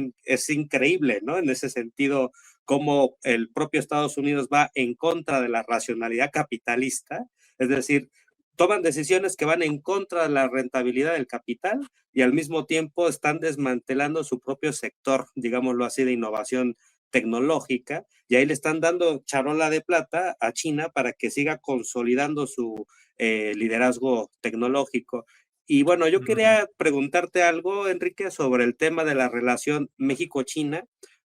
increíble, ¿no? En ese sentido, cómo el propio Estados Unidos va en contra de la racionalidad capitalista, es decir, toman decisiones que van en contra de la rentabilidad del capital, y al mismo tiempo están desmantelando su propio sector, digámoslo así, de innovación tecnológica, y ahí le están dando charola de plata a China para que siga consolidando su liderazgo tecnológico. Y bueno, yo quería preguntarte algo, Enrique, sobre el tema de la relación México-China,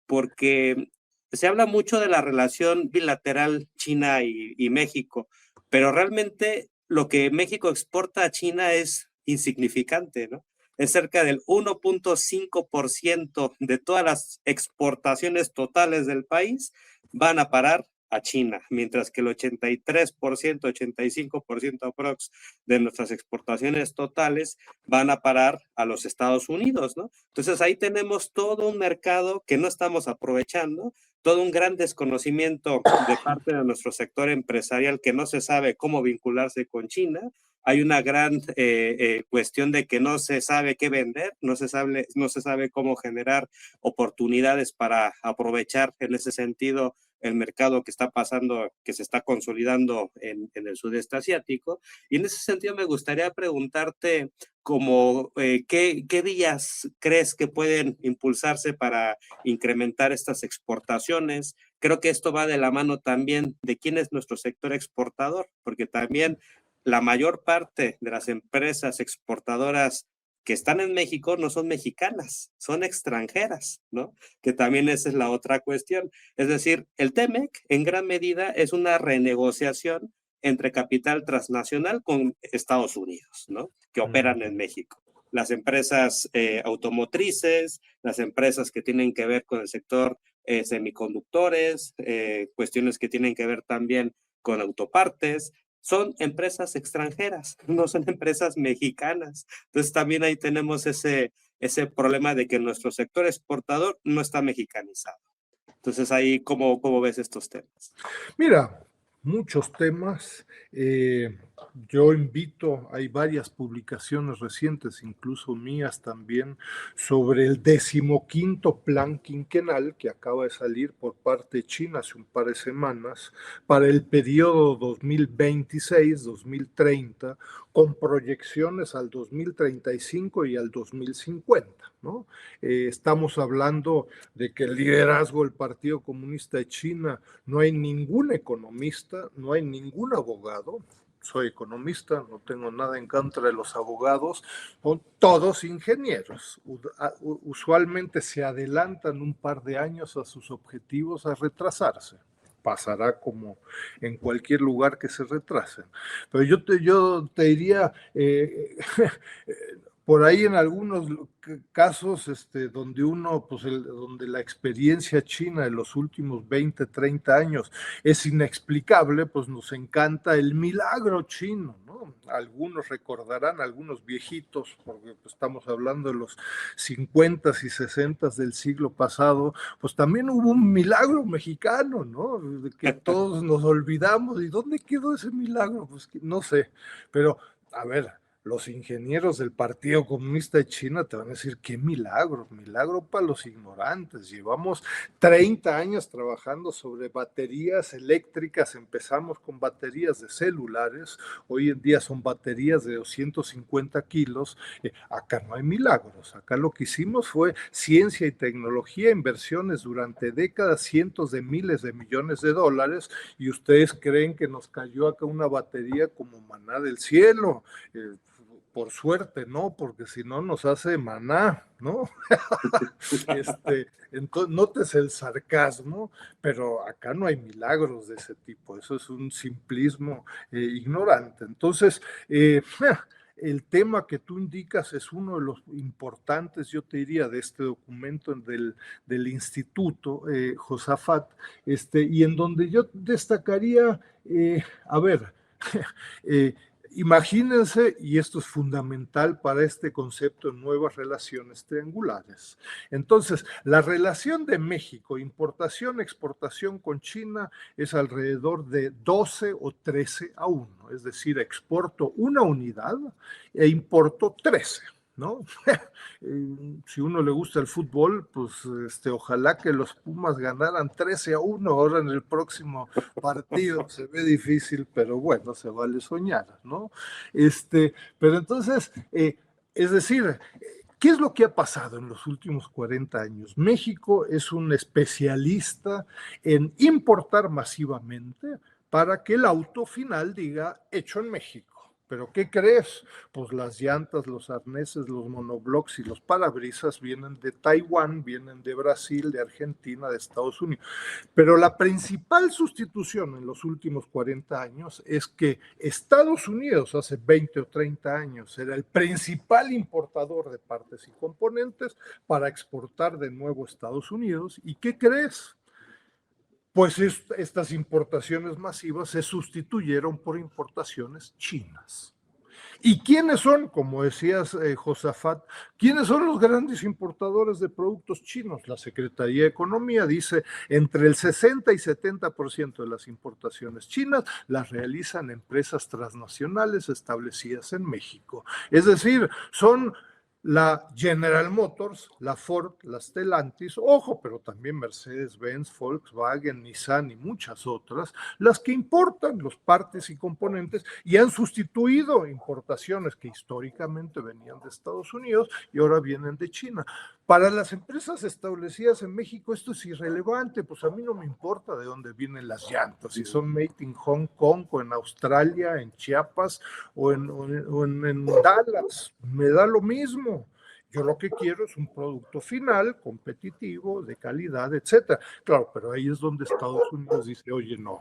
porque se habla mucho de la relación bilateral China y México, pero realmente lo que México exporta a China es insignificante, ¿no? Es cerca del 1.5% de todas las exportaciones totales del país van a parar a China, mientras que el 83%, 85% aprox de nuestras exportaciones totales van a parar a los Estados Unidos, ¿no? Entonces ahí tenemos todo un mercado que no estamos aprovechando, todo un gran desconocimiento de parte de nuestro sector empresarial, que no se sabe cómo vincularse con China, hay una gran cuestión de que no se sabe qué vender, no se sabe cómo generar oportunidades para aprovechar en ese sentido el mercado que está pasando, que se está consolidando en el sudeste asiático. Y en ese sentido me gustaría preguntarte como ¿qué vías crees que pueden impulsarse para incrementar estas exportaciones? Creo que esto va de la mano también de quién es nuestro sector exportador, porque también la mayor parte de las empresas exportadoras que están en México no son mexicanas, son extranjeras, ¿no? Que también esa es la otra cuestión. Es decir, el TEMEC en gran medida es una renegociación entre capital transnacional con Estados Unidos, ¿no? Que operan en México. Las empresas automotrices, las empresas que tienen que ver con el sector semiconductores, cuestiones que tienen que ver también con autopartes, son empresas extranjeras, no son empresas mexicanas. Entonces también ahí tenemos ese problema de que nuestro sector exportador no está mexicanizado. Entonces ahí, ¿cómo ves estos temas? Mira, muchos temas. Yo invito, hay varias publicaciones recientes, incluso mías también, sobre el 15º plan quinquenal que acaba de salir por parte de China hace un par de semanas para el periodo 2026-2030, con proyecciones al 2035 y al 2050, ¿no? Estamos hablando de que el liderazgo del Partido Comunista de China, no hay ningún economista, no hay ningún abogado. Soy economista, no tengo nada en contra de los abogados, son todos ingenieros. Usualmente se adelantan un par de años a sus objetivos a retrasarse. Pasará como en cualquier lugar que se retrasen. Pero yo te diría, por ahí en algunos casos donde uno, pues donde la experiencia china de los últimos 20, 30 años es inexplicable, pues nos encanta el milagro chino, ¿no? Algunos recordarán, algunos viejitos, porque pues, estamos hablando de los 50s y 60s del siglo pasado, pues también hubo un milagro mexicano, ¿no? De que todos nos olvidamos. ¿Y dónde quedó ese milagro? Pues no sé, pero a ver, los ingenieros del Partido Comunista de China te van a decir, qué milagro, milagro para los ignorantes. Llevamos 30 años trabajando sobre baterías eléctricas, empezamos con baterías de celulares, hoy en día son baterías de 250 kilos. Acá no hay milagros, acá lo que hicimos fue ciencia y tecnología, inversiones durante décadas, cientos de miles de millones de dólares, y ustedes creen que nos cayó acá una batería como maná del cielo. Por suerte, no, porque si no nos hace maná, ¿no? Entonces, notes el sarcasmo, pero acá no hay milagros de ese tipo, eso es un simplismo ignorante. Entonces, el tema que tú indicas es uno de los importantes, yo te diría, de este documento del Instituto Josafat, y en donde yo destacaría, a ver, imagínense, y esto es fundamental para este concepto de nuevas relaciones triangulares. Entonces, la relación de México, importación-exportación con China, es alrededor de 12 o 13-1, es decir, exporto una unidad e importo 13. ¿No? Si uno le gusta el fútbol, pues ojalá que los Pumas ganaran 13-1 ahora en el próximo partido. Se ve difícil, pero bueno, se vale soñar, ¿no? Pero entonces, es decir, ¿qué es lo que ha pasado en los últimos 40 años? México es un especialista en importar masivamente para que el auto final diga hecho en México. ¿Pero qué crees? Pues las llantas, los arneses, los monoblocks y los parabrisas vienen de Taiwán, vienen de Brasil, de Argentina, de Estados Unidos. Pero la principal sustitución en los últimos 40 años es que Estados Unidos hace 20 o 30 años era el principal importador de partes y componentes para exportar de nuevo a Estados Unidos. ¿Y qué crees? Pues estas importaciones masivas se sustituyeron por importaciones chinas. ¿Y quiénes son, como decías, Josafat, quiénes son los grandes importadores de productos chinos? La Secretaría de Economía dice entre el 60 y 70% de las importaciones chinas las realizan empresas transnacionales establecidas en México. Es decir, son la General Motors, la Ford, la Stellantis, ojo, pero también Mercedes-Benz, Volkswagen, Nissan y muchas otras, las que importan los partes y componentes y han sustituido importaciones que históricamente venían de Estados Unidos y ahora vienen de China. Para las empresas establecidas en México esto es irrelevante, pues a mí no me importa de dónde vienen las llantas, si son made in Hong Kong o en Australia, en Chiapas o en Dallas, me da lo mismo. Yo lo que quiero es un producto final, competitivo, de calidad, etcétera. Claro, pero ahí es donde Estados Unidos dice, oye, no,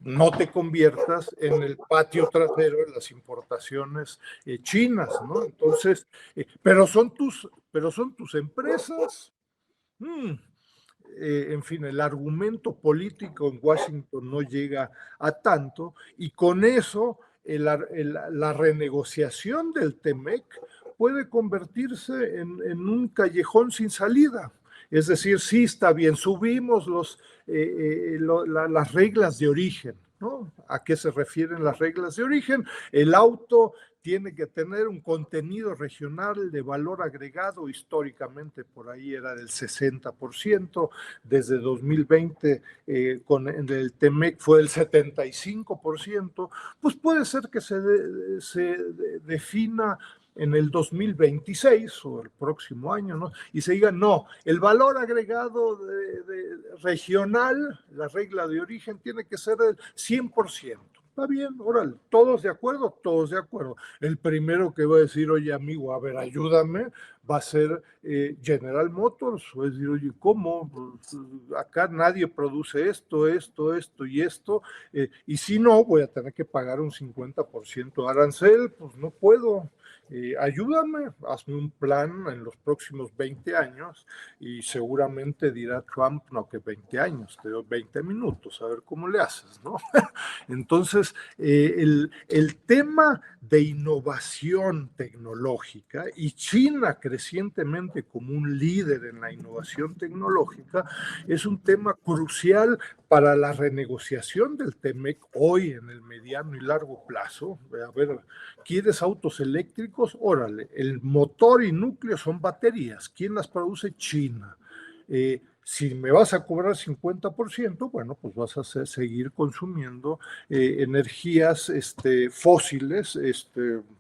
no te conviertas en el patio trasero de las importaciones chinas, ¿no? Entonces, pero son tus empresas. En fin, el argumento político en Washington no llega a tanto y con eso la renegociación del TEMEC puede convertirse en un callejón sin salida. Es decir, sí está bien, subimos las reglas de origen, ¿no? ¿A qué se refieren las reglas de origen? El auto tiene que tener un contenido regional de valor agregado, históricamente por ahí era del 60%, desde 2020 con el TEMEC fue el 75%, pues puede ser que se defina en el 2026 o el próximo año, ¿no? Y se diga, no, el valor agregado regional, la regla de origen, tiene que ser del 100%. Está bien, órale, ¿todos de acuerdo? Todos de acuerdo. El primero que va a decir, oye, amigo, a ver, ayúdame, va a ser General Motors. Va a decir, oye, ¿cómo? Pues, acá nadie produce esto y esto. Y si no, voy a tener que pagar un 50% de arancel, pues no puedo. Ayúdame, hazme un plan en los próximos 20 años y seguramente dirá Trump, no, que 20 años, te doy 20 minutos, a ver cómo le haces, ¿no? Entonces, el tema de innovación tecnológica y China crecientemente como un líder en la innovación tecnológica es un tema crucial para la renegociación del TEMEC hoy en el mediano y largo plazo. A ver, ¿quieres autos eléctricos? Órale, el motor y núcleo son baterías. ¿Quién las produce? China. Si me vas a cobrar 50%, bueno, pues vas a seguir consumiendo energías fósiles,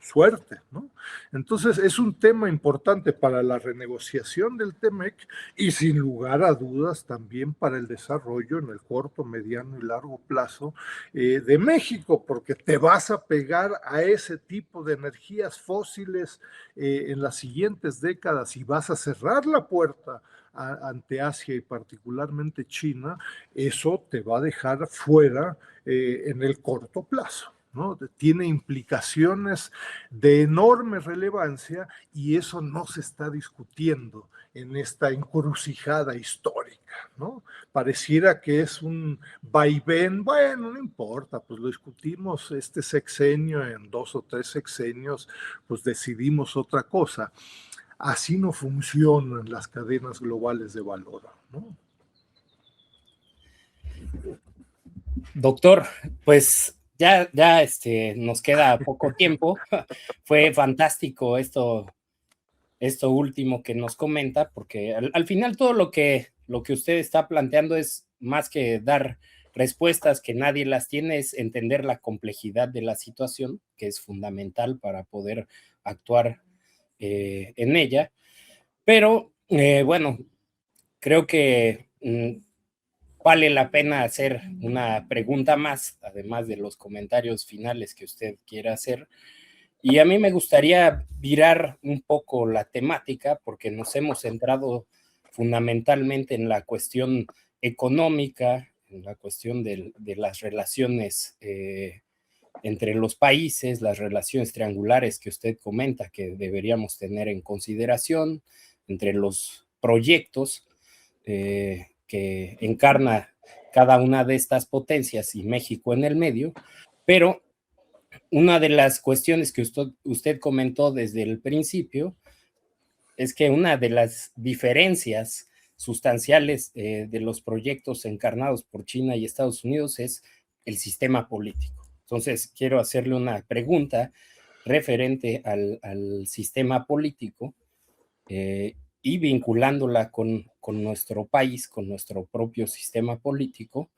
suerte, ¿no? Entonces, es un tema importante para la renegociación del TEMEC y sin lugar a dudas también para el desarrollo en el corto, mediano y largo plazo de México, porque te vas a pegar a ese tipo de energías fósiles en las siguientes décadas y vas a cerrar la puerta ante Asia y particularmente China, eso te va a dejar fuera en el corto plazo, ¿no? Tiene implicaciones de enorme relevancia y eso no se está discutiendo en esta encrucijada histórica, ¿no? Pareciera que es un vaivén, bueno, no importa, pues lo discutimos este sexenio, en 2 o 3 sexenios, pues decidimos otra cosa. Así no funcionan las cadenas globales de valor, ¿no? Doctor, pues ya nos queda poco tiempo. Fue fantástico esto último que nos comenta, porque al final todo lo que usted está planteando es más que dar respuestas que nadie las tiene, es entender la complejidad de la situación, que es fundamental para poder actuar en ella. Pero bueno, creo que vale la pena hacer una pregunta más, además de los comentarios finales que usted quiera hacer. Y a mí me gustaría virar un poco la temática, porque nos hemos centrado fundamentalmente en la cuestión económica, en la cuestión de las relaciones entre los países, las relaciones triangulares que usted comenta que deberíamos tener en consideración, entre los proyectos que encarna cada una de estas potencias y México en el medio, pero una de las cuestiones que usted comentó desde el principio es que una de las diferencias sustanciales de los proyectos encarnados por China y Estados Unidos es el sistema político. Entonces, quiero hacerle una pregunta referente al sistema político y vinculándola con nuestro país, con nuestro propio sistema político.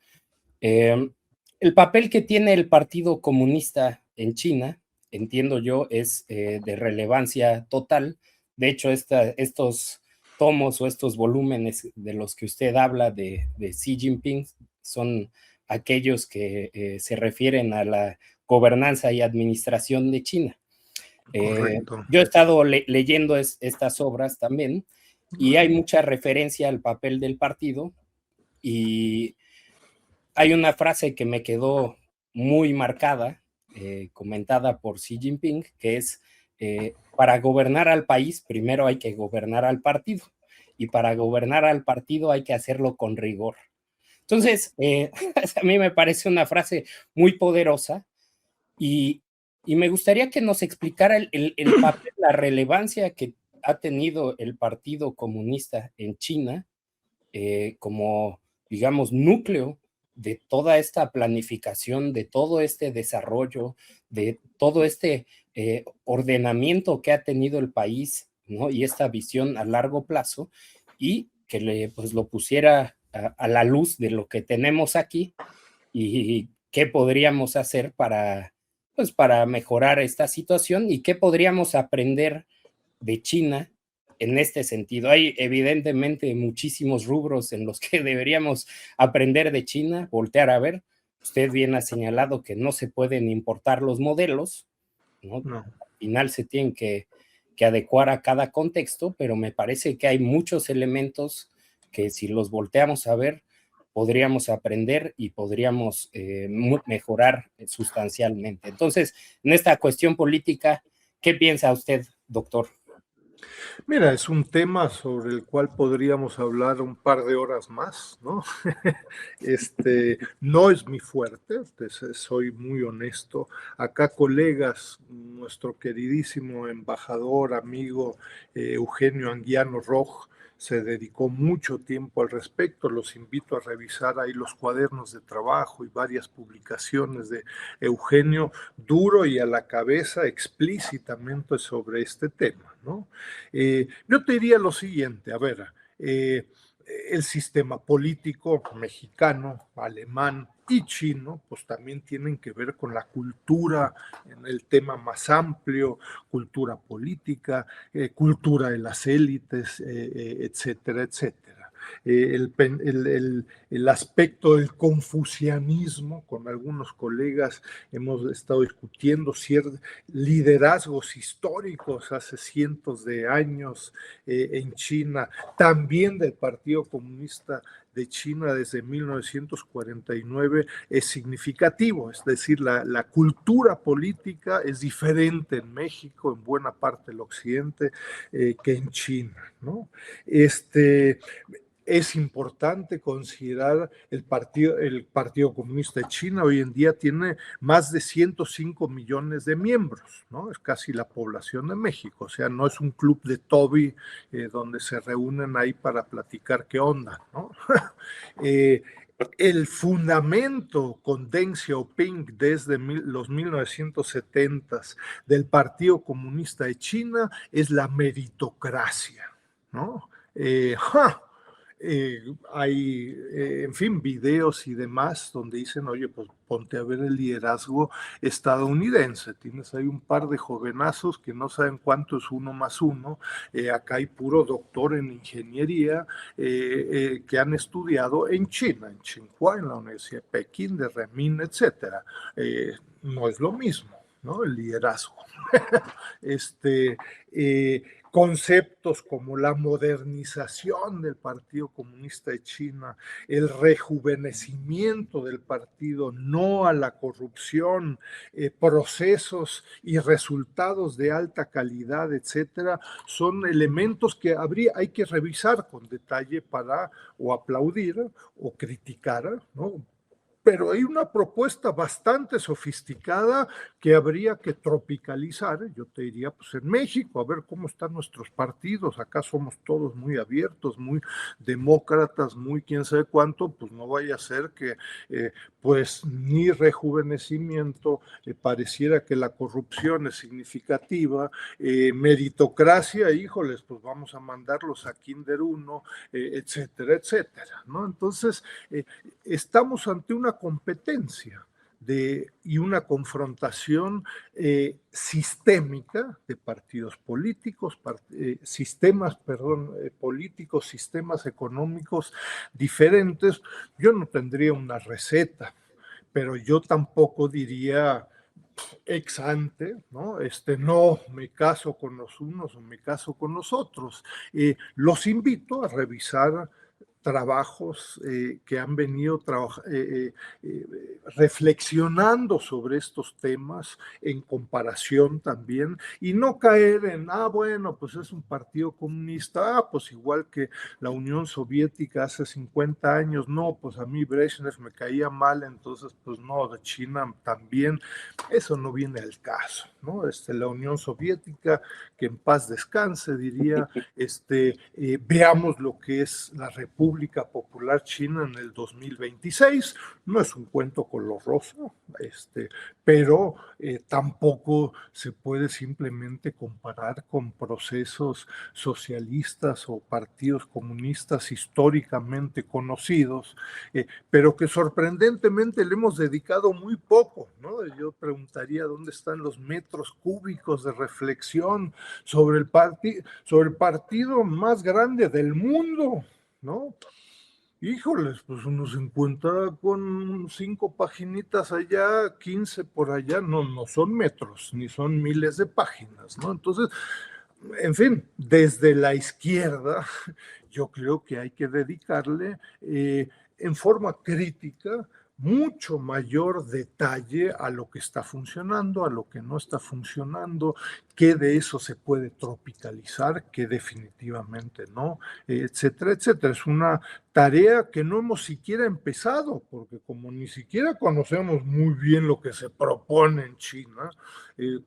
El papel que tiene el Partido Comunista en China, entiendo yo, es de relevancia total. De hecho, estos tomos o estos volúmenes de los que usted habla de Xi Jinping son aquellos que se refieren a la gobernanza y administración de China. Yo he estado leyendo estas obras también y hay mucha referencia al papel del partido y hay una frase que me quedó muy marcada, comentada por Xi Jinping, que es, para gobernar al país, primero hay que gobernar al partido, y para gobernar al partido hay que hacerlo con rigor. Entonces, a mí me parece una frase muy poderosa y me gustaría que nos explicara el papel, la relevancia que ha tenido el Partido Comunista en China como, digamos, núcleo de toda esta planificación, de todo este desarrollo, de todo este ordenamiento que ha tenido el país, ¿no? Y esta visión a largo plazo, y que pues, lo pusiera a la luz de lo que tenemos aquí y qué podríamos hacer pues, para mejorar esta situación y qué podríamos aprender de China en este sentido. Hay evidentemente muchísimos rubros en los que deberíamos aprender de China, voltear a ver. Usted bien ha señalado que no se pueden importar los modelos, ¿no? No. Al final se tienen que adecuar a cada contexto, pero me parece que hay muchos elementos que si los volteamos a ver, podríamos aprender y podríamos mejorar sustancialmente. Entonces, en esta cuestión política, ¿qué piensa usted, doctor? Mira, es un tema sobre el cual podríamos hablar un par de horas más, ¿no? No es mi fuerte, soy muy honesto. Acá colegas, nuestro queridísimo embajador, amigo Eugenio Anguiano Roj, se dedicó mucho tiempo al respecto. Los invito a revisar ahí los cuadernos de trabajo y varias publicaciones de Eugenio, duro y a la cabeza explícitamente sobre este tema, ¿no? Yo te diría lo siguiente, a ver, el sistema político mexicano, alemán y chino, pues también tienen que ver con la cultura, en el tema más amplio, cultura política, cultura de las élites, etcétera, etcétera. El aspecto del confucianismo, con algunos colegas hemos estado discutiendo ciertos liderazgos históricos hace cientos de años en China, también del Partido Comunista de China desde 1949 es significativo, es decir, la cultura política es diferente en México, en buena parte del occidente, que en China, ¿no? Es importante considerar el Partido Comunista de China hoy en día tiene más de 105 millones de miembros, ¿no? Es casi la población de México, o sea, no es un club de Toby donde se reúnen ahí para platicar qué onda, ¿no? El fundamento con Deng Xiaoping desde los 1970s del Partido Comunista de China es la meritocracia, ¿no? Hay, en fin, videos y demás donde dicen, oye, pues ponte a ver el liderazgo estadounidense. Tienes ahí un par de jovenazos que no saben cuánto es 1 más 1. Acá hay puro doctor en ingeniería que han estudiado en China, en Tsinghua, en la Universidad de Pekín, de Renmin, etcétera. No es lo mismo, ¿no? El liderazgo. Conceptos como la modernización del Partido Comunista de China, el rejuvenecimiento del partido, no a la corrupción, procesos y resultados de alta calidad, etcétera, son elementos que hay que revisar con detalle para o aplaudir o criticar, ¿no? pero hay una propuesta bastante sofisticada que habría que tropicalizar. Yo te diría, pues en México, a ver cómo están nuestros partidos. Acá somos todos muy abiertos, muy demócratas, muy quién sabe cuánto, pues no vaya a ser que pues ni rejuvenecimiento, pareciera que la corrupción es significativa, meritocracia, híjoles, pues vamos a mandarlos a Kinder 1, etcétera, etcétera, ¿no? Entonces, estamos ante una competencia y una confrontación sistémica de partidos políticos, sistemas políticos, sistemas económicos diferentes. Yo no tendría una receta, pero yo tampoco diría ex ante, ¿no? No me caso con los unos o me caso con los otros. Los invito a revisar trabajos que han venido reflexionando sobre estos temas en comparación también, y no caer en, bueno, pues es un partido comunista, pues igual que la Unión Soviética hace 50 años, no, pues a mí Brezhnev me caía mal, entonces pues no, de China también. Eso no viene al caso, ¿no? La Unión Soviética, que en paz descanse, diría, veamos lo que es la República Popular China en el 2026. No es un cuento color rosa, pero tampoco se puede simplemente comparar con procesos socialistas o partidos comunistas históricamente conocidos, pero que sorprendentemente le hemos dedicado muy poco, ¿no? Yo preguntaría dónde están los metros cúbicos de reflexión sobre el partido más grande del mundo, ¿no? Híjoles, pues uno se encuentra con 5 paginitas allá, 15 por allá, no son metros, ni son miles de páginas, ¿no? Entonces, en fin, desde la izquierda, yo creo que hay que dedicarle en forma crítica mucho mayor detalle a lo que está funcionando, a lo que no está funcionando, qué de eso se puede tropicalizar, qué definitivamente no, etcétera, etcétera. Es una tarea que no hemos siquiera empezado, porque como ni siquiera conocemos muy bien lo que se propone en China,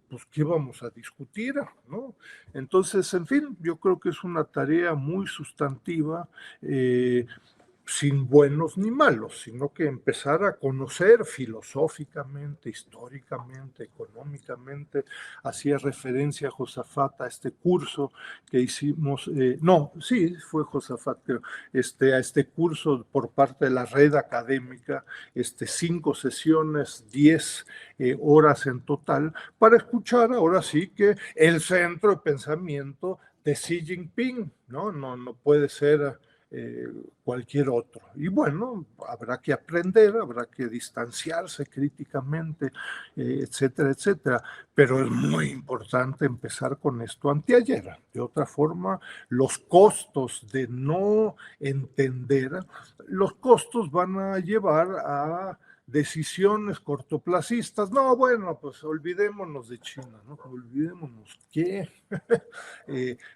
pues qué vamos a discutir, ¿no? Entonces, en fin, yo creo que es una tarea muy sustantiva, sin buenos ni malos, sino que empezar a conocer filosóficamente, históricamente, económicamente. Hacía referencia a Josafat, a este curso que hicimos, no, sí, fue Josafat, creo, a este curso por parte de la red académica, 5 sesiones, 10 horas en total, para escuchar ahora sí que el centro de pensamiento de Xi Jinping, ¿no? No puede ser cualquier otro. Y bueno, habrá que aprender, habrá que distanciarse críticamente, etcétera, etcétera. Pero es muy importante empezar con esto anteayer. De otra forma, los costos de no entender, los costos van a llevar a decisiones cortoplacistas. No, bueno, pues olvidémonos de China, ¿no? Olvidémonos que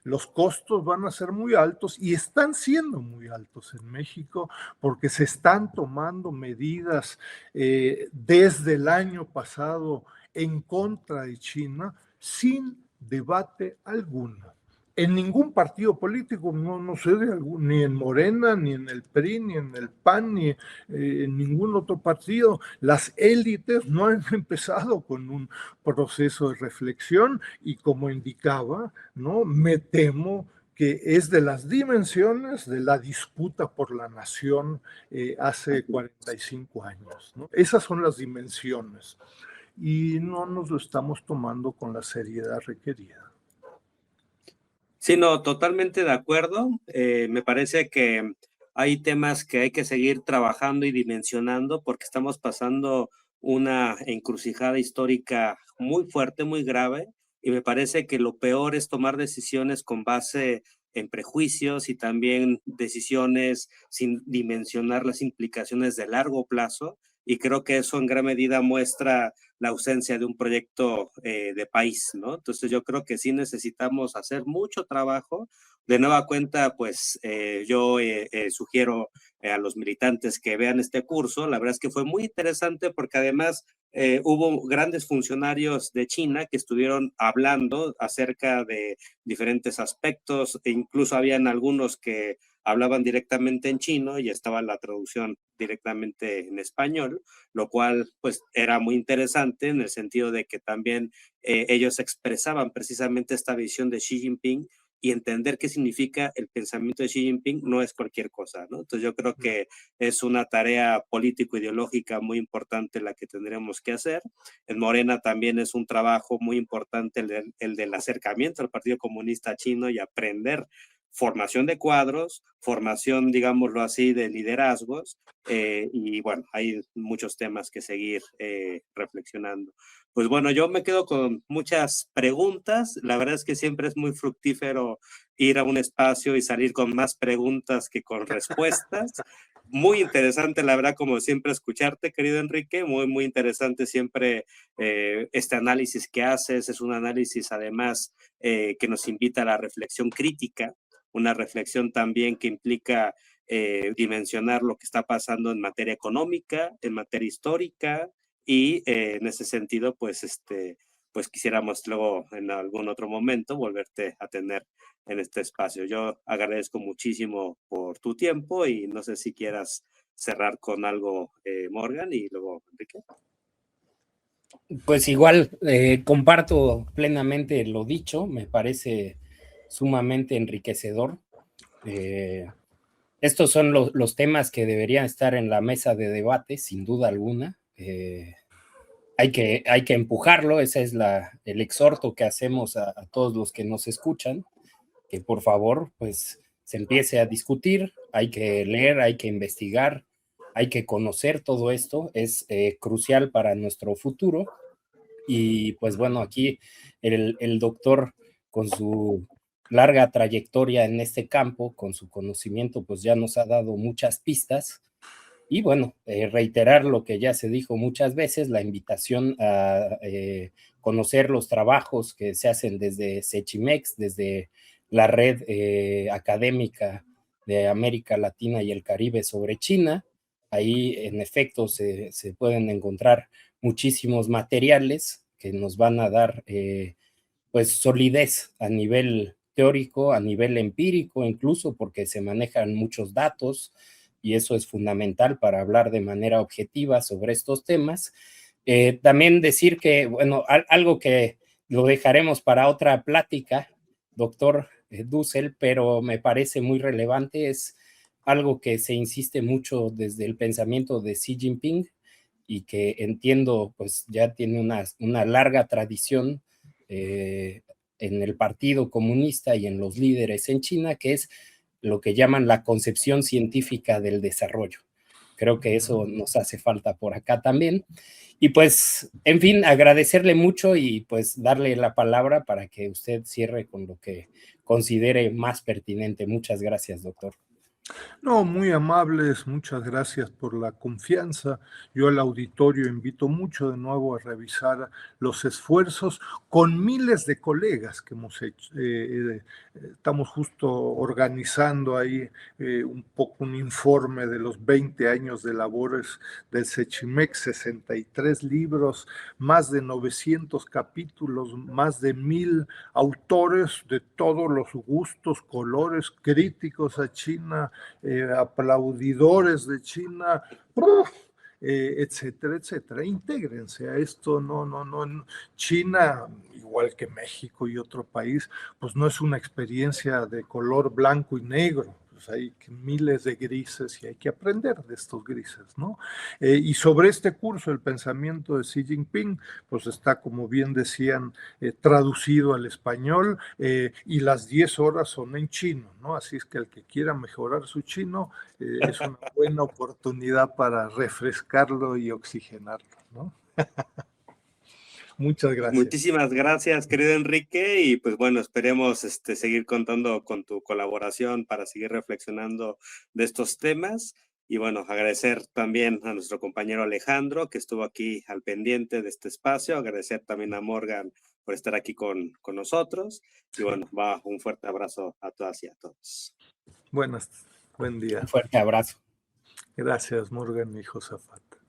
los costos van a ser muy altos y están siendo muy altos en México porque se están tomando medidas desde el año pasado en contra de China sin debate alguno. En ningún partido político, no sé, ni en Morena, ni en el PRI, ni en el PAN, ni en ningún otro partido. Las élites no han empezado con un proceso de reflexión y, como indicaba, ¿no? Me temo que es de las dimensiones de la disputa por la nación hace 45 años, ¿no? Esas son las dimensiones y no nos lo estamos tomando con la seriedad requerida. Sí, no, totalmente de acuerdo. Me parece que hay temas que hay que seguir trabajando y dimensionando porque estamos pasando una encrucijada histórica muy fuerte, muy grave, y me parece que lo peor es tomar decisiones con base en prejuicios y también decisiones sin dimensionar las implicaciones de largo plazo y creo que eso en gran medida muestra la ausencia de un proyecto de país, ¿no? Entonces yo creo que sí necesitamos hacer mucho trabajo. De nueva cuenta, pues yo sugiero a los militantes que vean este curso. La verdad es que fue muy interesante porque además hubo grandes funcionarios de China que estuvieron hablando acerca de diferentes aspectos, e incluso habían algunos que hablaban directamente en chino y estaba la traducción directamente en español, lo cual pues era muy interesante en el sentido de que también ellos expresaban precisamente esta visión de Xi Jinping, y entender qué significa el pensamiento de Xi Jinping no es cualquier cosa, ¿no? Entonces yo creo que es una tarea político-ideológica muy importante la que tendremos que hacer. En Morena también es un trabajo muy importante el del acercamiento al Partido Comunista Chino y aprender formación de cuadros, formación, digámoslo así, de liderazgos, y bueno, hay muchos temas que seguir reflexionando. Pues bueno, yo me quedo con muchas preguntas. La verdad es que siempre es muy fructífero ir a un espacio y salir con más preguntas que con respuestas. Muy interesante, la verdad, como siempre, escucharte, querido Enrique. Muy, muy interesante siempre este análisis que haces. Es un análisis, además, que nos invita a la reflexión crítica, una reflexión también que implica dimensionar lo que está pasando en materia económica, en materia histórica, y en ese sentido, pues, pues quisiéramos luego en algún otro momento volverte a tener en este espacio. Yo agradezco muchísimo por tu tiempo y no sé si quieras cerrar con algo, Morgan, y luego Enrique. Pues igual, comparto plenamente lo dicho, me parece sumamente enriquecedor. Estos son los temas que deberían estar en la mesa de debate, sin duda alguna. Hay que empujarlo, ese es el exhorto que hacemos a todos los que nos escuchan, que por favor, pues, se empiece a discutir, hay que leer, hay que investigar, hay que conocer todo esto, es crucial para nuestro futuro. Y pues bueno, aquí el doctor con su larga trayectoria en este campo, con su conocimiento, pues ya nos ha dado muchas pistas. Y bueno, reiterar lo que ya se dijo muchas veces, la invitación a conocer los trabajos que se hacen desde Sechimex, desde la red académica de América Latina y el Caribe sobre China. Ahí en efecto se pueden encontrar muchísimos materiales que nos van a dar pues solidez a nivel teórico, a nivel empírico incluso, porque se manejan muchos datos y eso es fundamental para hablar de manera objetiva sobre estos temas. También decir que, bueno, algo que lo dejaremos para otra plática, doctor Dussel, pero me parece muy relevante, es algo que se insiste mucho desde el pensamiento de Xi Jinping y que entiendo pues ya tiene una larga tradición en el Partido Comunista y en los líderes en China, que es lo que llaman la concepción científica del desarrollo. Creo que eso nos hace falta por acá también. Y pues, en fin, agradecerle mucho y pues darle la palabra para que usted cierre con lo que considere más pertinente. Muchas gracias, doctor. No, muy amables, muchas gracias por la confianza. Yo al auditorio invito mucho de nuevo a revisar los esfuerzos con miles de colegas que hemos hecho. Estamos justo organizando ahí un poco un informe de los 20 años de labores del Sechimex, 63 libros, más de 900 capítulos, más de 1000 autores de todos los gustos, colores, críticos a China, aplaudidores de China, etcétera, etcétera. Intégrense a esto, no. China, igual que México y otro país, pues no es una experiencia de color blanco y negro. Pues hay miles de grises y hay que aprender de estos grises, ¿no? Y sobre este curso, el pensamiento de Xi Jinping, pues está, como bien decían, traducido al español y las 10 horas son en chino, ¿no? Así es que el que quiera mejorar su chino es una buena oportunidad para refrescarlo y oxigenarlo, ¿no? Muchas gracias. Muchísimas gracias, querido Enrique, y pues bueno, esperemos seguir contando con tu colaboración para seguir reflexionando de estos temas. Y bueno, agradecer también a nuestro compañero Alejandro, que estuvo aquí al pendiente de este espacio. Agradecer también a Morgan por estar aquí con nosotros. Y bueno, un fuerte abrazo a todas y a todos. Buen día. Un fuerte abrazo. Gracias, Morgan y Josafat.